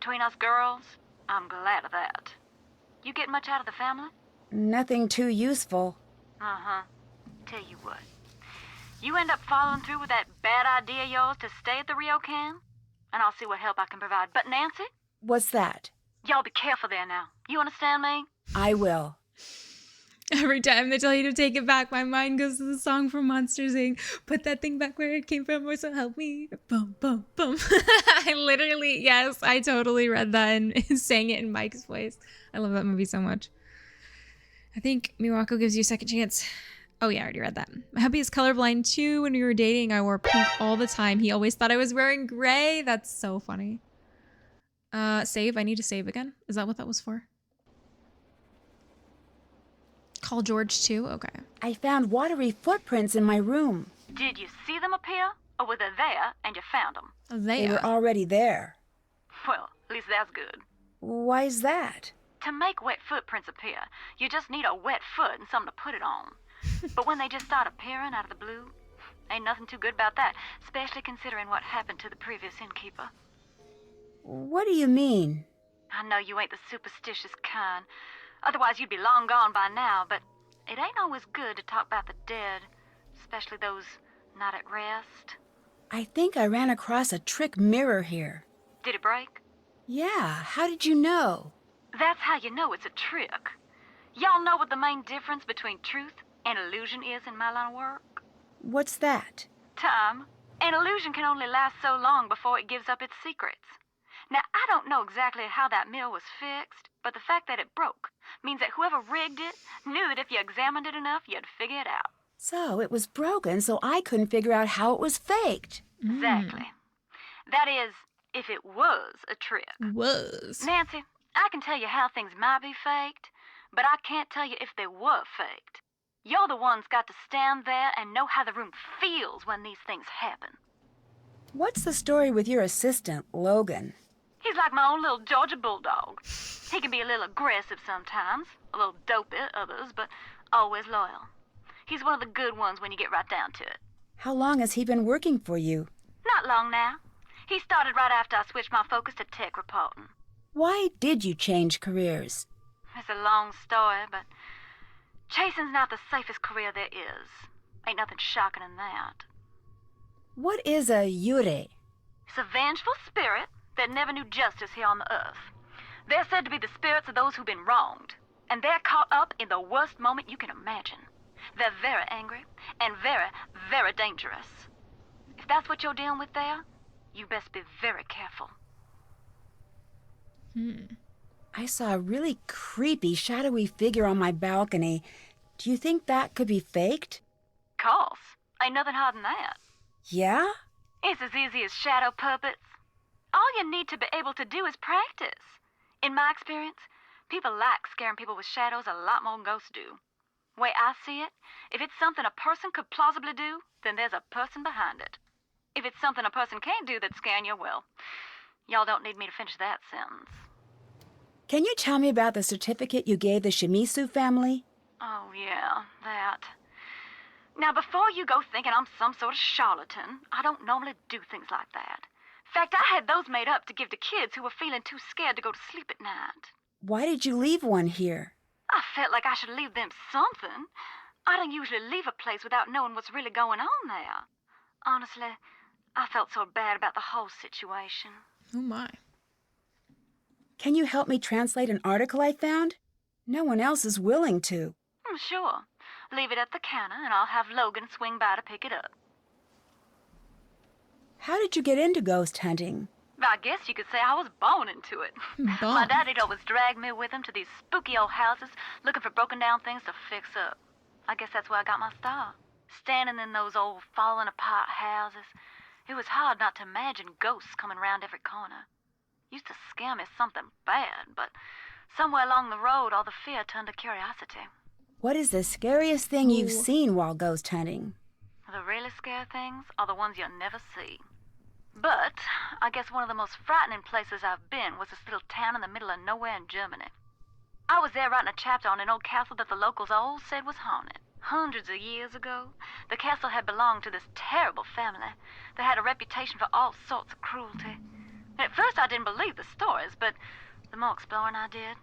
Between us girls, I'm glad of that. You get much out of the family? Nothing too useful. Uh-huh. Tell you what. You end up following through with that bad idea of yours to stay at the Ryokan, and I'll see what help I can provide. But Nancy, What's that? y'all be careful there now. You understand me? I will. Every time they tell you to take it back, my mind goes to the song from Monsters Inc. Put that thing back where it came from, or so help me. Boom, boom, boom. I literally, yes, I totally read that and sang it in Mike's voice. I love that movie so much. I think Miwako gives you a second chance. Oh yeah, I already read that. My hubby is colorblind too. When we were dating, I wore pink all the time. He always thought I was wearing gray. That's so funny. Save. I need to save again. Is that what that was for? Call George too? Okay. I found watery footprints in my room. Did you see them appear, or were they there and you found them? They were already there. Well, at least that's good. Why's that? To make wet footprints appear, you just need a wet foot and something to put it on. But when they just start appearing out of the blue, ain't nothing too good about that, especially considering what happened to the previous innkeeper. What do you mean? I know you ain't the superstitious kind. Otherwise, you'd be long gone by now, but it ain't always good to talk about the dead, especially those not at rest. I think I ran across a trick mirror here. Did it break? Yeah, how did you know? That's how you know it's a trick. Y'all know what the main difference between truth and illusion is in my line of work? What's that? Time. An illusion can only last so long before it gives up its secrets. Now, I don't know exactly how that mill was fixed, but the fact that it broke means that whoever rigged it knew that if you examined it enough, you'd figure it out. So it was broken, so I couldn't figure out how it was faked. Exactly. That is, if it was a trick. Was. Nancy, I can tell you how things might be faked, but I can't tell you if they were faked. You're the ones got to stand there and know how the room feels when these things happen. What's the story with your assistant, Logan? He's like my own little Georgia bulldog. He can be a little aggressive sometimes, a little dopey at others, but always loyal. He's one of the good ones when you get right down to it. How long has he been working for you? Not long now. He started right after I switched my focus to tech reporting. Why did you change careers? It's a long story, but chasing's not the safest career there is. Ain't nothing shocking in that. What is a yure? It's a vengeful spirit that never knew justice here on the earth. They're said to be the spirits of those who've been wronged, and they're caught up in the worst moment you can imagine. They're very angry and very, very dangerous. If that's what you're dealing with there, you best be very careful. I saw a really creepy, shadowy figure on my balcony. Do you think that could be faked? Course. Ain't nothing hard than that. Yeah? It's as easy as shadow puppets. All you need to be able to do is practice. In my experience, people like scaring people with shadows a lot more than ghosts do. Way I see it, if it's something a person could plausibly do, then there's a person behind it. If it's something a person can't do that's scaring you, well, y'all don't need me to finish that sentence. Can you tell me about the certificate you gave the Shimizu family? Oh, yeah, that. Now, before you go thinking I'm some sort of charlatan, I don't normally do things like that. In fact, I had those made up to give to kids who were feeling too scared to go to sleep at night. Why did you leave one here? I felt like I should leave them something. I don't usually leave a place without knowing what's really going on there. Honestly, I felt so bad about the whole situation. Oh my. Can you help me translate an article I found? No one else is willing to. Sure. Leave it at the counter and I'll have Logan swing by to pick it up. How did you get into ghost hunting? I guess you could say I was born into it. My daddy'd always drag me with him to these spooky old houses looking for broken down things to fix up. I guess that's where I got my start. Standing in those old falling apart houses, it was hard not to imagine ghosts coming round every corner. Used to scare me something bad, but somewhere along the road all the fear turned to curiosity. What is the scariest thing you've seen while ghost hunting? The really scary things are the ones you'll never see. But I guess one of the most frightening places I've been was this little town in the middle of nowhere in Germany. I was there writing a chapter on an old castle that the locals all said was haunted. Hundreds of years ago, the castle had belonged to this terrible family that had a reputation for all sorts of cruelty. And at first I didn't believe the stories, but the more exploring I did,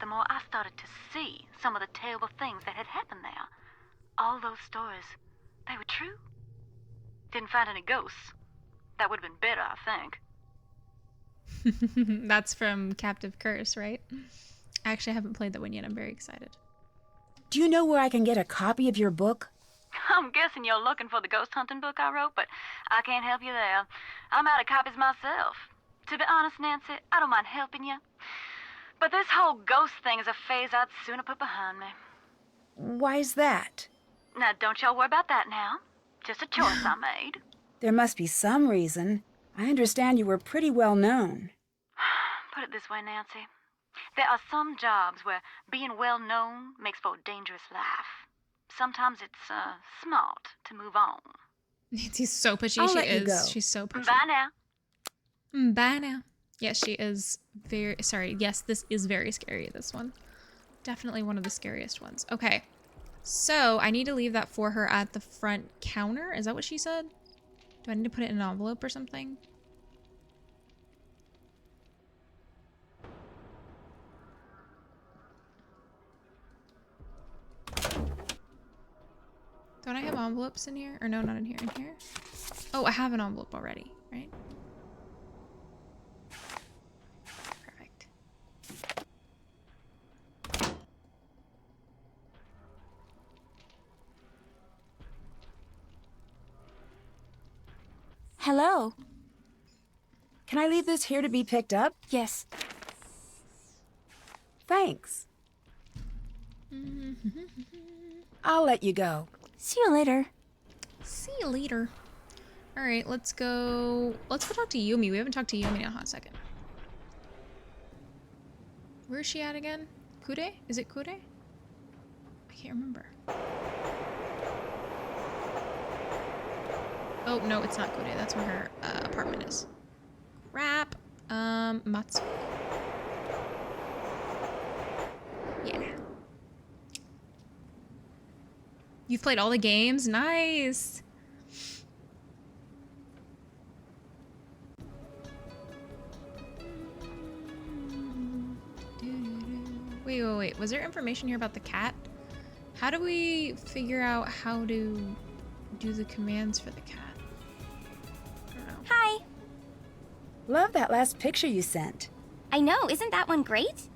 the more I started to see some of the terrible things that had happened there. All those stories, they were true. Didn't find any ghosts. That would have been better, I think. That's from Captive Curse, right? I actually haven't played that one yet. I'm very excited. Do you know where I can get a copy of your book? I'm guessing you're looking for the ghost hunting book I wrote, but I can't help you there. I'm out of copies myself. To be honest, Nancy, I don't mind helping you. But this whole ghost thing is a phase I'd sooner put behind me. Why's that? Now, don't y'all worry about that now. Just a choice I made. There must be some reason. I understand you were pretty well known. Put it this way, Nancy. There are some jobs where being well known makes for a dangerous life. Sometimes it's smart to move on. Nancy's so pushy. I'll She let you is. go. She's so pushy. Bye now. Bye now. Yes, she is very sorry. Yes, this is very scary, this one. Definitely one of the scariest ones. Okay. So I need to leave that for her at the front counter. Is that what she said? Do I need to put it in an envelope or something? Don't I have envelopes in here? Or no, not in here. In here? Oh, I have an envelope already, right? Perfect. Hello. Can I leave this here to be picked up? Yes. Thanks. I'll let you go. See you later. See you later. All right, let's go talk to Yumi. We haven't talked to Yumi in a hot second. Where is she at again? Kure? Is it Kure? I can't remember. Oh, no, it's not Kure. That's where her apartment is. Crap. Matsu? Yeah. You've played all the games? Nice. Wait. Was there information here about the cat? How do we figure out how to do the commands for the cat? I don't know. Hi. Love that last picture you sent. I know, isn't that one great?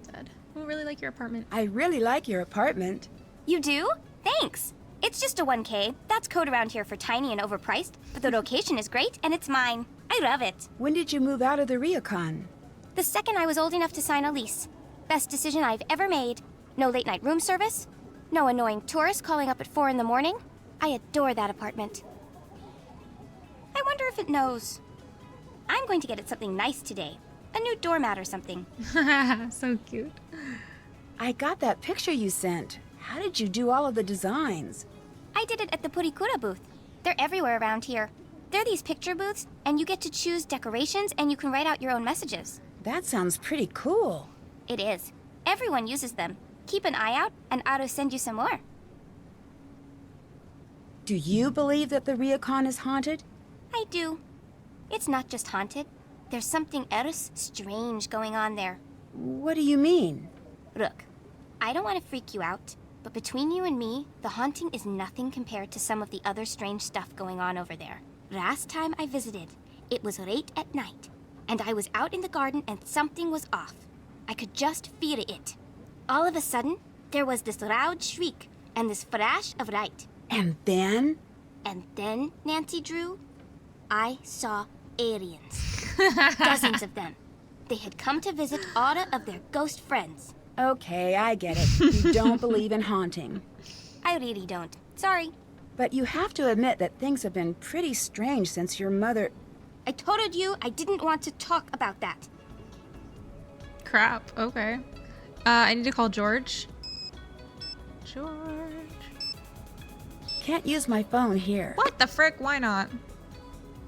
Said. I really like your apartment. I really like your apartment. You do? Thanks. It's just a 1K. That's code around here for tiny and overpriced, but the location is great and it's mine. I love it. When did you move out of the Ryukon? The second I was old enough to sign a lease. Best decision I've ever made. No late night room service. No annoying tourists calling up at 4 in the morning. I adore that apartment. I wonder if it knows. I'm going to get it something nice today. A new doormat or something. So cute. I got that picture you sent. How did you do all of the designs? I did it at the Purikura booth. They're everywhere around here. They're these picture booths, and you get to choose decorations and you can write out your own messages. That sounds pretty cool. It is. Everyone uses them. Keep an eye out, and I'll send you some more. Do you believe that the Ryukon is haunted? I do. It's not just haunted. There's something else strange going on there. What do you mean? Look, I don't want to freak you out, but between you and me, the haunting is nothing compared to some of the other strange stuff going on over there. Last time I visited, it was late at night, and I was out in the garden and something was off. I could just feel it. All of a sudden, there was this loud shriek and this flash of light. And then? And then, Nancy Drew, I saw aliens. Dozens of them. They had come to visit all of their ghost friends. Okay, I get it. You don't believe in haunting. I really don't. Sorry. But you have to admit that things have been pretty strange since your mother... I told you I didn't want to talk about that. Crap. Okay. I need to call George. George. Can't use my phone here. What the frick? Why not?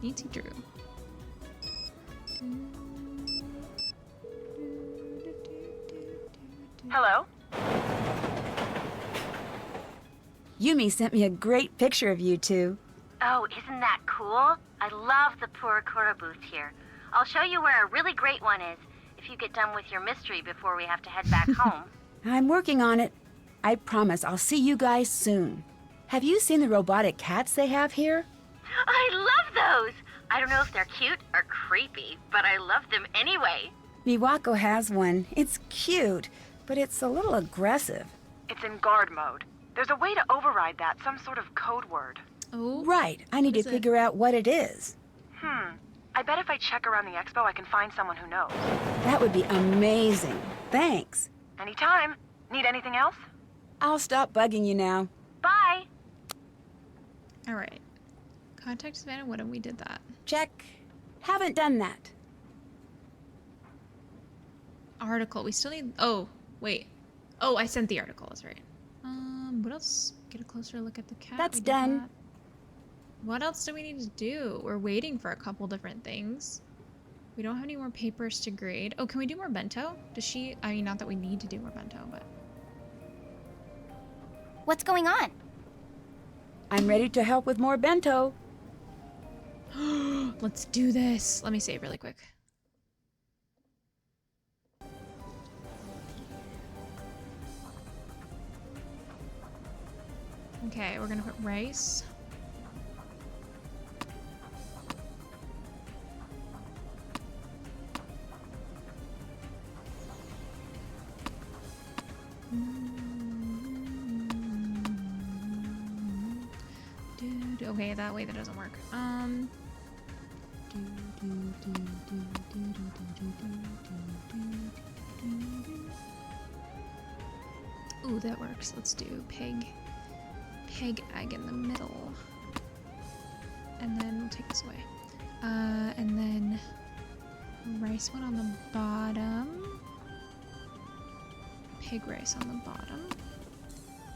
Nancy Drew. Hello? Yumi sent me a great picture of you two. Oh, isn't that cool? I love the Purikura booth here. I'll show you where a really great one is if you get done with your mystery before we have to head back home. I'm working on it. I promise I'll see you guys soon. Have you seen the robotic cats they have here? I love those! I don't know if they're cute or creepy, but I love them anyway. Miwako has one. It's cute, but it's a little aggressive. It's in guard mode. There's a way to override that, some sort of code word. Oh. Right. I need to Is it? figure out what it is. I bet if I check around the expo, I can find someone who knows. That would be amazing. Thanks. Anytime. Need anything else? I'll stop bugging you now. Bye! All right. Contact Savannah Woodham. We did that. Check. Haven't done that. Article. We still need. Oh, wait. Oh, I sent the article. That's right. What else? Get a closer look at the cat. That's We did done. that. What else do we need to do? We're waiting for a couple different things. We don't have any more papers to grade. Oh, can we do more bento? Does she? I mean, not that we need to do more bento, but. What's going on? I'm ready to help with more bento. Let's do this. Let me save really quick. Okay, we're gonna put rice. Okay, that way that doesn't work. Ooh, that works. Let's do pig egg in the middle. And then we'll take this away. And then rice one on the bottom. Pig rice on the bottom.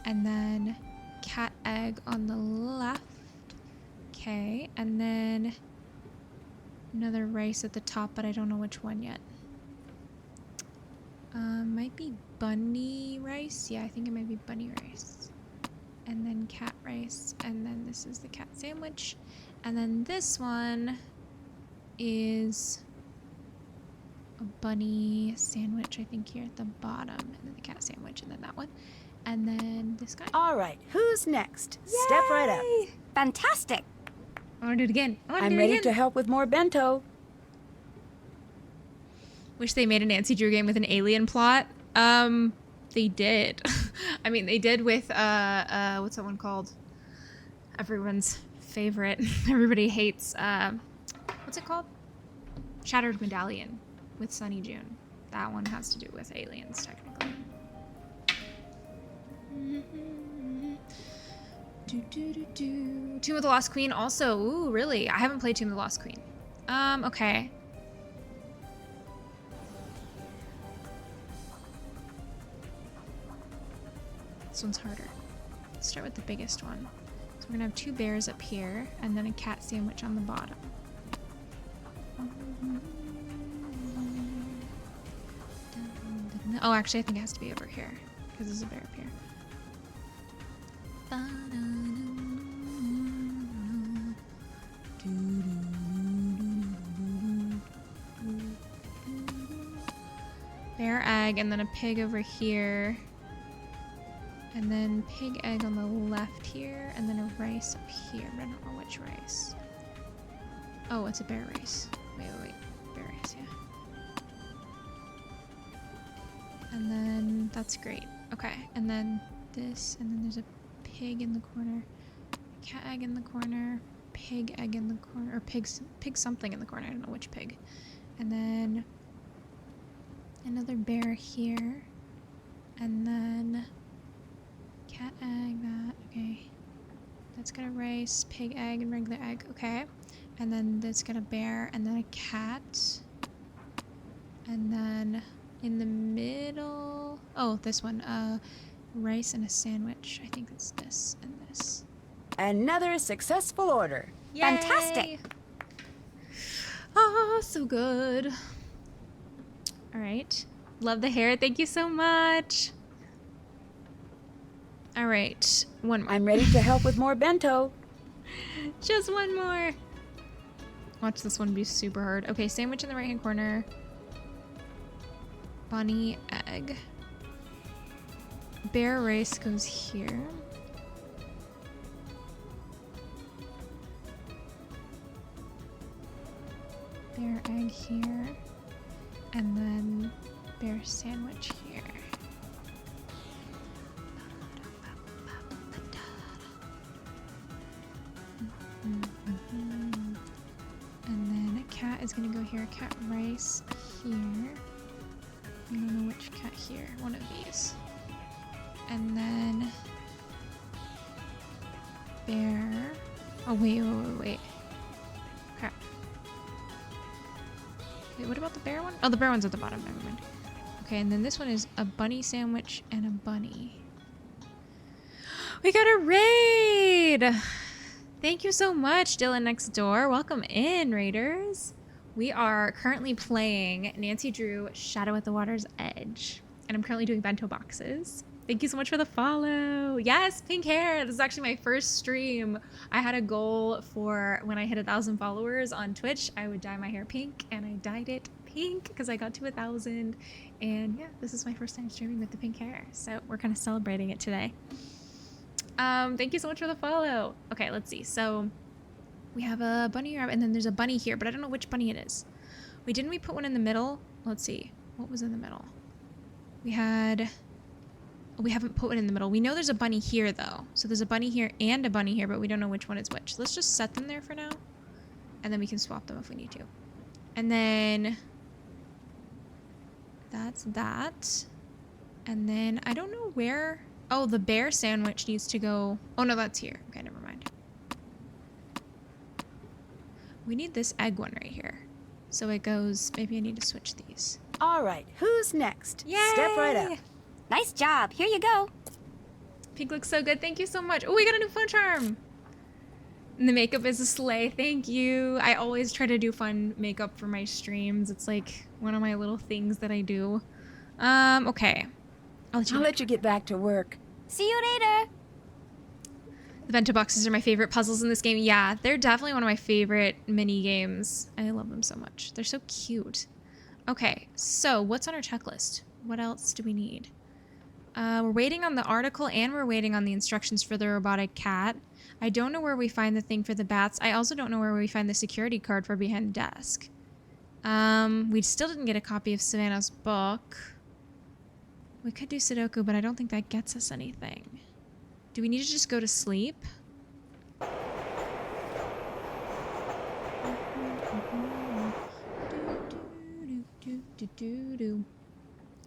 And then cat egg on the left. Okay, and then another rice at the top, but I don't know which one yet. Might be bunny rice. Yeah, I think it might be bunny rice. And then cat rice, and then this is the cat sandwich. And then this one is a bunny sandwich, I think, here at the bottom. And then the cat sandwich, and then that one. And then this guy. All right, who's next? Step right up. Fantastic! I want to do it again. I'm ready to help with more bento. Wish they made a Nancy Drew game with an alien plot. They did. I mean, they did with what's that one called? Everyone's favorite. Everybody hates. What's it called? Shattered Medallion with Sunny June. That one has to do with aliens, technically. Tomb of the Lost Queen also. Ooh, really? I haven't played Tomb of the Lost Queen. Okay. This one's harder. Let's start with the biggest one. So we're gonna have 2 bears up here, and then a cat sandwich on the bottom. Oh, actually, I think it has to be over here, because there's a bear up here. Bear egg, and then a pig over here. And then pig egg on the left here, and then a rice up here. I don't know which rice. Oh, it's a bear rice. Wait. Bear rice, yeah. And then that's great. Okay, and then this, and then there's a pig in the corner, cat egg in the corner, pig egg in the corner, or pig something in the corner. I don't know which pig. And then another bear here, and then cat egg, that, okay. That's got a rice, pig egg, and regular egg, okay. And then that's got a bear, and then a cat. And then in the middle, oh, this one, rice and a sandwich. I think it's this and this. Another successful order. Yay! Fantastic! Oh, so good. All right. Love the hair. Thank you so much. All right. One more. I'm ready to help with more bento. Just one more. Watch this one be super hard. Okay, sandwich in the right-hand corner. Bunny egg. Bear rice goes here. Bear egg here. And then bear sandwich here. And then a cat is gonna go here. Cat rice here. I don't know which cat here. One of these. And then bear. Oh wait. Crap. Wait, what about the bear one? Oh, the bear one's at the bottom. Never mind. Okay, and then this one is a bunny sandwich and a bunny. We got a raid! Thank you so much, Dylan next door. Welcome in, raiders. We are currently playing Nancy Drew Shadow at the Water's Edge. And I'm currently doing bento boxes. Thank you so much for the follow. Yes, pink hair. This is actually my first stream. I had a goal for when I hit 1,000 followers on Twitch, I would dye my hair pink, and I dyed it pink because I got to 1,000. And yeah, this is my first time streaming with the pink hair. So we're kind of celebrating it today. Thank you so much for the follow. Okay, let's see. So we have a bunny rabbit, and then there's a bunny here, but I don't know which bunny it is. Didn't we put one in the middle? Let's see. What was in the middle? We haven't put one in the middle. We know there's a bunny here, though. So there's a bunny here and a bunny here, but we don't know which one is which. Let's just set them there for now, and then we can swap them if we need to. And then that's that. And then I don't know where... Oh, the bear sandwich needs to go... Oh, no, that's here. Okay, never mind. We need this egg one right here. So it goes... Maybe I need to switch these. All right, who's next? Yay! Step right up. Nice job. Here you go. Pink looks so good. Thank you so much. Oh, we got a new phone charm. And the makeup is a slay. Thank you. I always try to do fun makeup for my streams. It's like one of my little things that I do. Okay. I'll let you get back to work. See you later. The bento boxes are my favorite puzzles in this game. Yeah, they're definitely one of my favorite mini games. I love them so much. They're so cute. Okay, so what's on our checklist? What else do we need? We're waiting on the article and we're waiting on the instructions for the robotic cat. I don't know where we find the thing for the bats. I also don't know where we find the security card for behind the desk. We still didn't get a copy of Savannah's book. We could do Sudoku, but I don't think that gets us anything. Do we need to just go to sleep?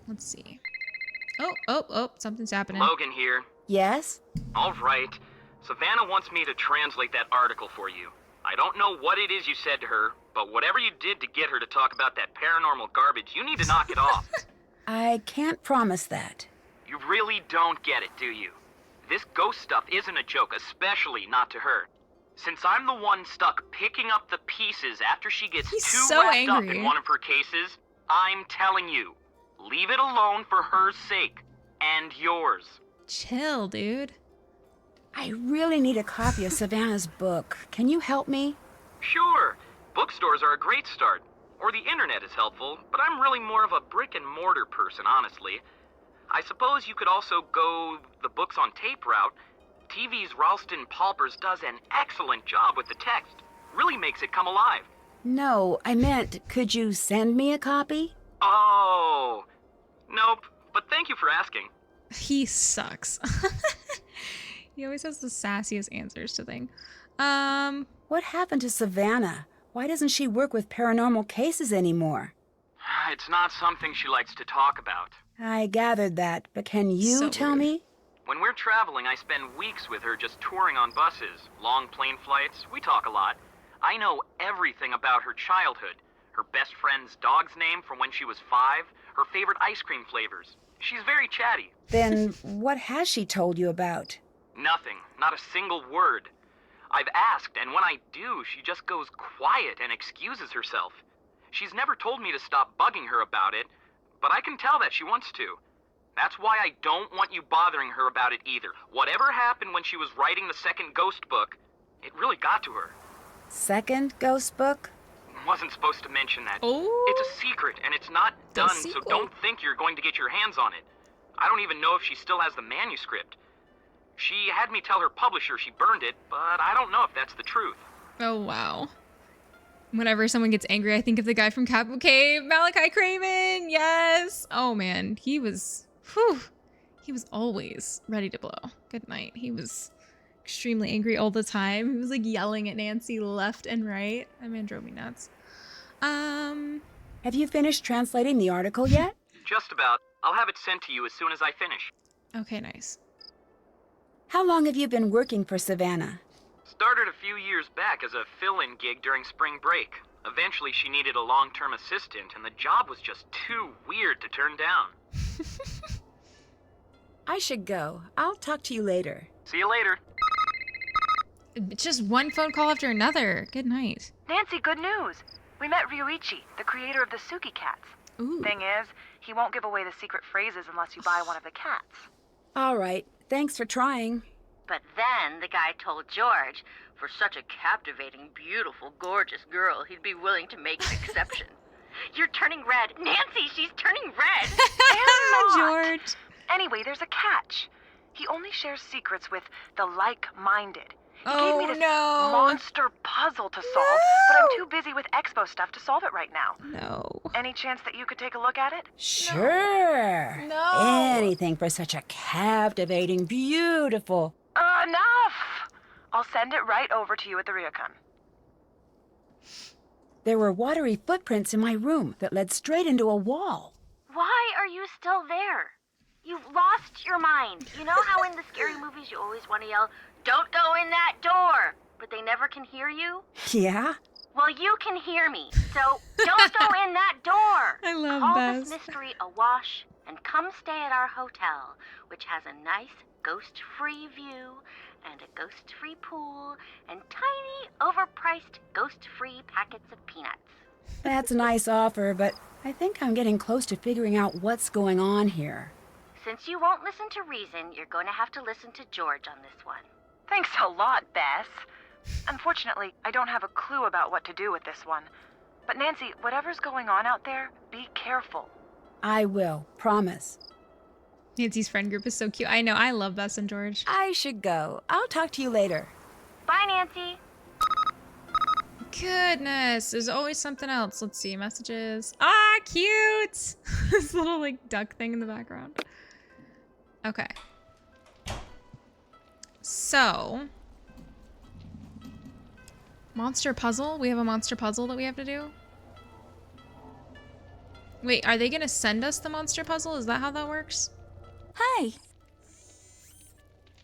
Let's see. Oh, something's happening. Logan here. Yes? All right. Savannah wants me to translate that article for you. I don't know what it is you said to her, but whatever you did to get her to talk about that paranormal garbage, you need to knock it off. I can't promise that. You really don't get it, do you? This ghost stuff isn't a joke, especially not to her. Since I'm the one stuck picking up the pieces after she gets too wrapped up in one of her cases, I'm telling you, leave it alone for her sake. And yours. Chill, dude. I really need a copy of Savannah's book. Can you help me? Sure. Bookstores are a great start. Or the internet is helpful, but I'm really more of a brick and mortar person, honestly. I suppose you could also go the books on tape route. TV's Ralston Palpers does an excellent job with the text. Really makes it come alive. No, I meant, could you send me a copy? Oh. Nope, but thank you for asking. He sucks. He always has the sassiest answers to things. What happened to Savannah? Why doesn't she work with paranormal cases anymore? It's not something she likes to talk about. I gathered that, but can you tell me? When we're traveling, I spend weeks with her just touring on buses, long plane flights. We talk a lot. I know everything about her childhood. Her best friend's dog's name from when she was 5, her favorite ice cream flavors. She's very chatty. Then what has she told you about? Nothing. Not a single word. I've asked, and when I do, she just goes quiet and excuses herself. She's never told me to stop bugging her about it, but I can tell that she wants to. That's why I don't want you bothering her about it either. Whatever happened when she was writing the second ghost book, it really got to her. Second ghost book? Wasn't supposed to mention that. Oh. It's a secret, and it's not done, so don't think you're going to get your hands on it. I don't even know if she still has the manuscript. She had me tell her publisher she burned it, but I don't know if that's the truth. Oh, wow. Whenever someone gets angry, I think of the guy from Capital Cave, Malachi Craven. Yes. Oh, man. He was always ready to blow. Good night. He was extremely angry all the time. He was like yelling at Nancy left and right. That man drove me nuts. Have you finished translating the article yet? Just about. I'll have it sent to you as soon as I finish. Okay, nice. How long have you been working for Savannah? Started a few years back as a fill-in gig during spring break. Eventually she needed a long-term assistant, and the job was just too weird to turn down. I should go. I'll talk to you later. See you later. It's just one phone call after another. Good night. Nancy, good news. We met Ryuichi, the creator of the Suki cats. Ooh. Thing is, he won't give away the secret phrases unless you buy one of the cats. All right. Thanks for trying. But then the guy told George, for such a captivating, beautiful, gorgeous girl, he'd be willing to make an exception. You're turning red. Nancy, she's turning red. I'm not. George. Anyway, there's a catch. He only shares secrets with the like-minded. He Oh, gave me this no. monster puzzle to solve, but I'm too busy with expo stuff to solve it right now. No. Any chance that you could take a look at it? Sure. No. Anything for such a captivating, beautiful... Enough! I'll send it right over to you at the Ryukun. There were watery footprints in my room that led straight into a wall. Why are you still there? You've lost your mind. You know how in the scary movies you always want to yell, "Don't go in that door," but they never can hear you? Yeah? Well, you can hear me, so don't go in that door. I love Call Bess. this mystery a wash and come stay at our hotel, which has a nice ghost-free view and a ghost-free pool and tiny, overpriced ghost-free packets of peanuts. That's a nice offer, but I think I'm getting close to figuring out what's going on here. Since you won't listen to reason, you're going to have to listen to George on this one. Thanks a lot, Bess. Unfortunately, I don't have a clue about what to do with this one. But Nancy, whatever's going on out there, be careful. I will, promise. Nancy's friend group is so cute. I know. I love Bess and George. I should go. I'll talk to you later. Bye, Nancy. Goodness, there's always something else. Let's see, messages. Ah, cute! This little like duck thing in the background. Okay. So, monster puzzle? We have a monster puzzle that we have to do? Wait, are they gonna send us the monster puzzle? Is that how that works? Hi.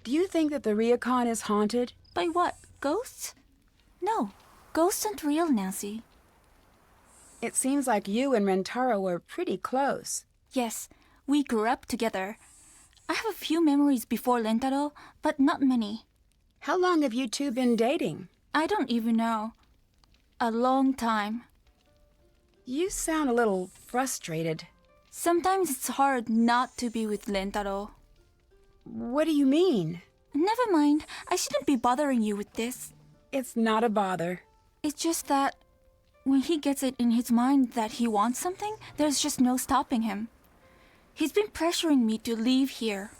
Do you think that the Ryukun is haunted? By what? Ghosts? No. Ghosts aren't real, Nancy. It seems like you and Rentaro were pretty close. Yes, we grew up together. I have a few memories before Rentaro, but not many. How long have you two been dating? I don't even know. A long time. You sound a little frustrated. Sometimes it's hard not to be with Rentaro. What do you mean? Never mind. I shouldn't be bothering you with this. It's not a bother. It's just that when he gets it in his mind that he wants something, there's just no stopping him. He's been pressuring me to leave here.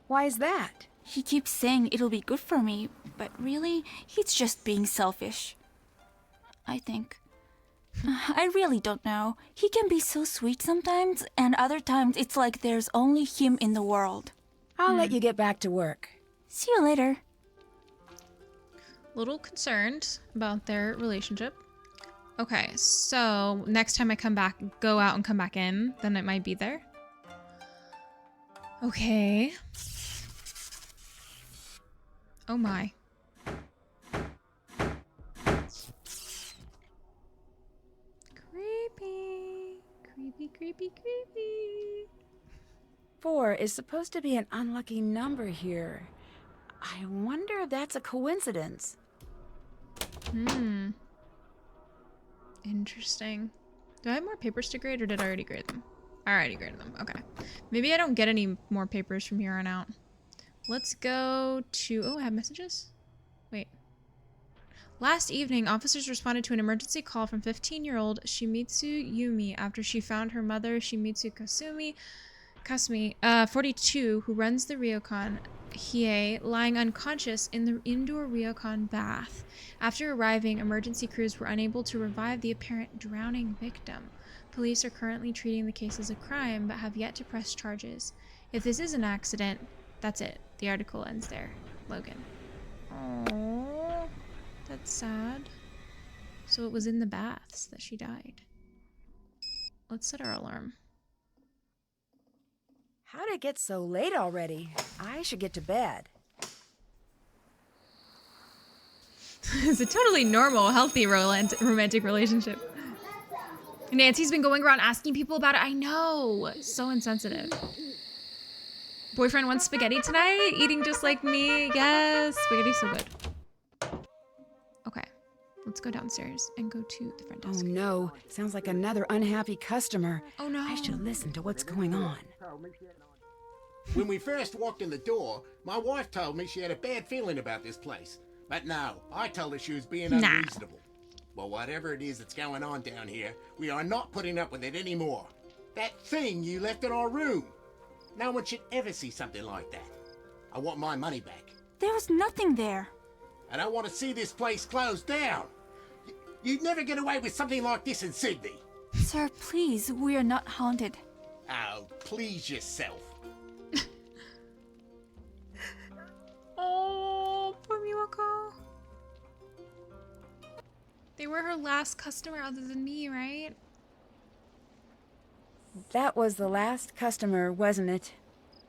Why is that? He keeps saying it'll be good for me, but really, he's just being selfish. I think. I really don't know. He can be so sweet sometimes, and other times it's like there's only him in the world. I'll let you get back to work. See you later. Little concerned about their relationship. Okay, so next time I come back, go out and come back in, then it might be there. Okay. Oh my. Creepy. Creepy, creepy, creepy. 4 is supposed to be an unlucky number here. I wonder if that's a coincidence. Interesting. Do I have more papers to grade or did I already grade them? I already graded them. Okay. Maybe I don't get any more papers from here on out. Let's go to... Oh, I have messages? Wait. Last evening, officers responded to an emergency call from 15-year-old Shimizu Yumi after she found her mother, Shimizu Kasumi, 42, who runs the Ryukun Hiei, lying unconscious in the indoor Ryukun bath. After arriving, emergency crews were unable to revive the apparent drowning victim. Police are currently treating the case as a crime, but have yet to press charges. If this is an accident, that's it. The article ends there. Logan. Aww. That's sad. So it was in the baths that she died. Let's set our alarm. How'd it get so late already? I should get to bed. It's a totally normal, healthy romantic relationship. Nancy's been going around asking people about it. I know. So insensitive. Boyfriend wants spaghetti tonight? Eating just like me? Yes. Spaghetti's so good. Okay. Let's go downstairs and go to the front desk. Oh no, sounds like another unhappy customer. Oh no. I should listen to what's going on. When we first walked in the door, my wife told me she had a bad feeling about this place. But no, I told her she was being unreasonable. Well, whatever it is that's going on down here, we are not putting up with it anymore. That thing you left in our room. No one should ever see something like that. I want my money back. There was nothing there. And I want to see this place closed down. You'd never get away with something like this in Sydney. Sir, please, we are not haunted. Oh, please yourself. Oh, poor Miwako. They were her last customer other than me, right? That was the last customer, wasn't it?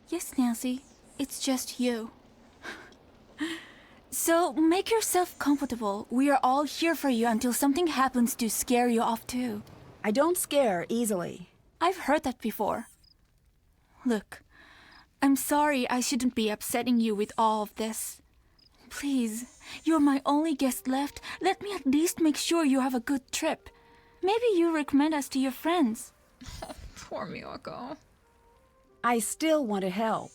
Yes, Nancy. It's just you. So, make yourself comfortable. We are all here for you until something happens to scare you off too. I don't scare easily. I've heard that before. Look, I'm sorry I shouldn't be upsetting you with all of this. Please, you're my only guest left. Let me at least make sure you have a good trip. Maybe you recommend us to your friends. Poor Miwako. I still want to help.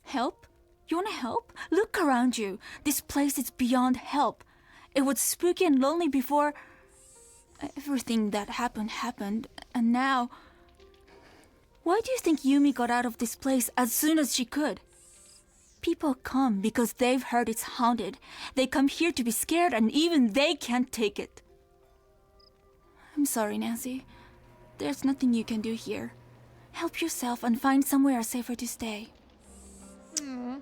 Help? You want to help? Look around you. This place is beyond help. It was spooky and lonely before everything that happened, and now... Why do you think Yumi got out of this place as soon as she could? People come because they've heard it's haunted. They come here to be scared, and even they can't take it. I'm sorry, Nancy. There's nothing you can do here. Help yourself and find somewhere safer to stay. Aww.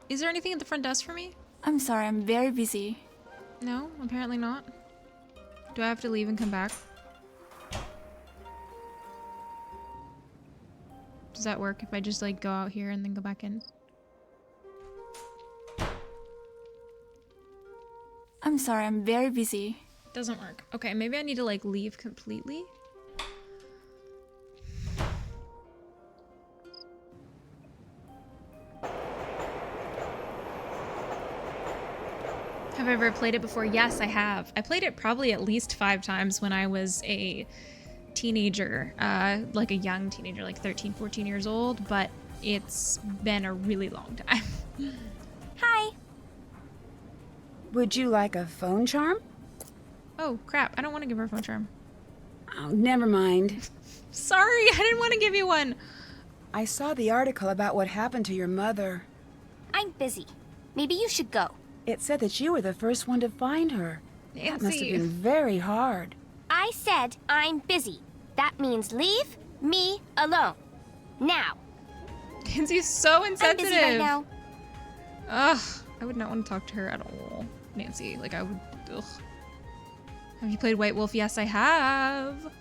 Is there anything at the front desk for me? I'm sorry, I'm very busy. No, apparently not. Do I have to leave and come back? Does that work if I just like go out here and then go back in? I'm sorry, I'm very busy. Doesn't work. Okay, maybe I need to like leave completely. Have I ever played it before? Yes, I have. I played it probably at least 5 times when I was a teenager, like a young teenager, like 13, 14 years old, but it's been a really long time. Hi. Would you like a phone charm? Oh, crap. I don't want to give her a phone charm. Oh, never mind. Sorry, I didn't want to give you one. I saw the article about what happened to your mother. I'm busy. Maybe you should go. It said that you were the first one to find her. That must have been very hard. I said I'm busy. That means leave me alone. Now. Nancy's so insensitive. I'm busy right now. Ugh, I would not want to talk to her at all, Nancy. Like, I would, ugh. Have you played White Wolf? Yes, I have.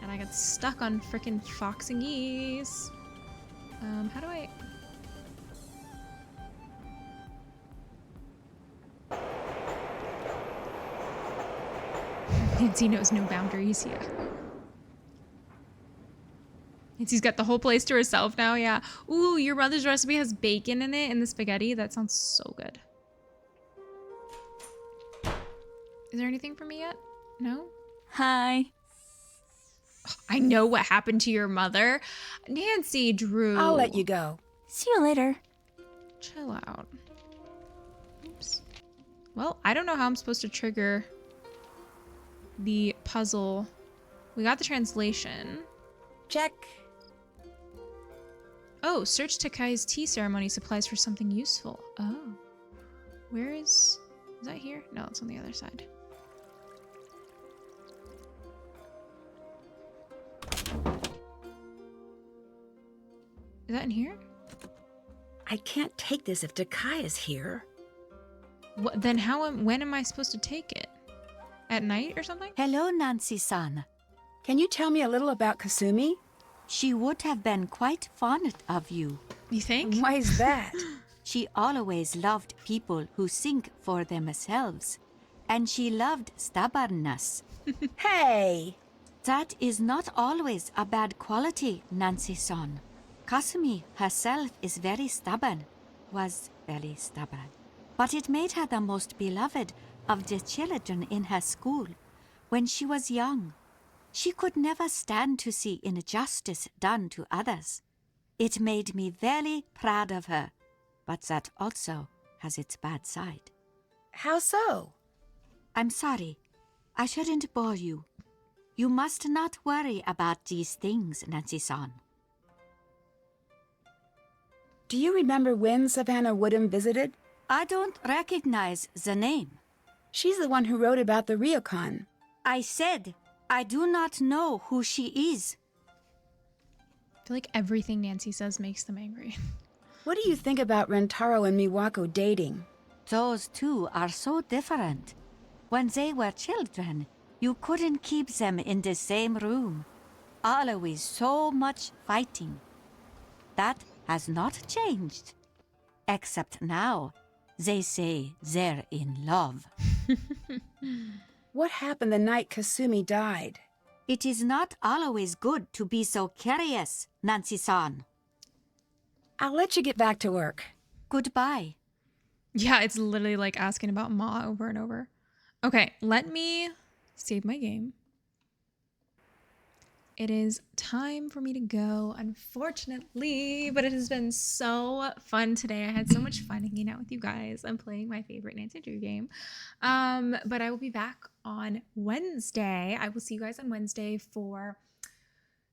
And I got stuck on frickin' Fox and Geese. How do I... Nancy knows no boundaries, yeah. Nancy's got the whole place to herself now, yeah. Ooh, your mother's recipe has bacon in it in the spaghetti. That sounds so good. Is there anything for me yet? No? Hi. I know what happened to your mother. Nancy, Drew. I'll let you go. See you later. Chill out. Oops. Well, I don't know how I'm supposed to trigger the puzzle. We got the translation. Check. Oh, search Takai's tea ceremony supplies for something useful. Oh. Where is that here? No, it's on the other side. Is that in here? I can't take this if Takai is here. What, then when am I supposed to take it? At night or something? Hello, Nancy-san. Can you tell me a little about Kasumi? She would have been quite fond of you. You think? Why is that? She always loved people who think for themselves. And she loved stubbornness. Hey! That is not always a bad quality, Nancy-san. Kasumi herself is very stubborn, was very stubborn. But it made her the most beloved of the children in her school. When she was young, she could never stand to see injustice done to others. It made me very proud of her, but that also has its bad side. How so? I'm sorry. I shouldn't bore you. You must not worry about these things, Nancy-san. Do you remember when Savannah Woodham visited? I don't recognize the name. She's the one who wrote about the ryokan. I said I do not know who she is. I feel like everything Nancy says makes them angry. What do you think about Rentaro and Miwako dating? Those two are so different. When they were children, you couldn't keep them in the same room. Always so much fighting. That has not changed. Except now, they say they're in love. What happened the night Kasumi died? It is not always good to be so curious, Nancy-san. I'll let you get back to work. Goodbye. Yeah, it's literally like asking about Ma over and over. Okay, let me save my game. It is time for me to go, unfortunately, but it has been so fun today. I had so much fun hanging out with you guys and playing my favorite Nancy Drew game. But I will be back on Wednesday. I will see you guys on Wednesday for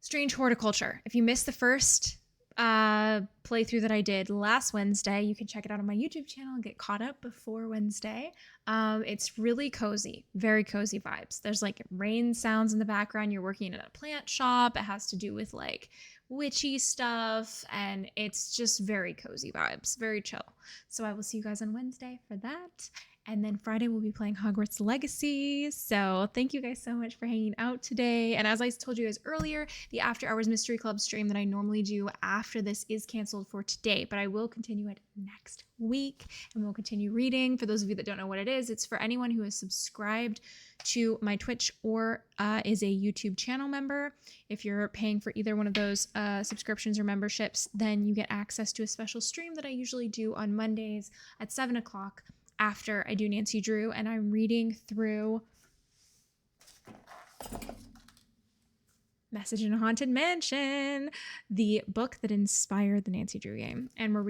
Strange Horticulture. If you missed the first playthrough that I did last Wednesday, you can check it out on my YouTube channel and get caught up before Wednesday. It's really cozy, very cozy vibes. There's like rain sounds in the background. You're working at a plant shop. It has to do with like witchy stuff, and it's just very cozy vibes, very chill. So I will see you guys on Wednesday for that. And then Friday we'll be playing Hogwarts Legacy. So thank you guys so much for hanging out today. And as I told you guys earlier, the After Hours Mystery Club stream that I normally do after this is canceled for today, but I will continue it next week and we'll continue reading. For those of you that don't know what it is, it's for anyone who is subscribed to my Twitch or is a YouTube channel member. If you're paying for either one of those subscriptions or memberships, then you get access to a special stream that I usually do on Mondays at 7 o'clock after I do Nancy Drew, and I'm reading through Message in a Haunted Mansion, the book that inspired the Nancy Drew game. And we're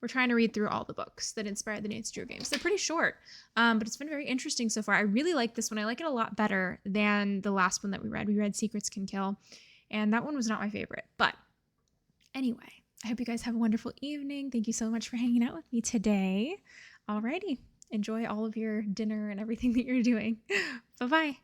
trying to read through all the books that inspired the Nancy Drew games. They're pretty short, but it's been very interesting so far. I really like this one. I like it a lot better than the last one that we read. We read Secrets Can Kill, and that one was not my favorite. But anyway, I hope you guys have a wonderful evening. Thank you so much for hanging out with me today. Alrighty, enjoy all of your dinner and everything that you're doing. Bye-bye.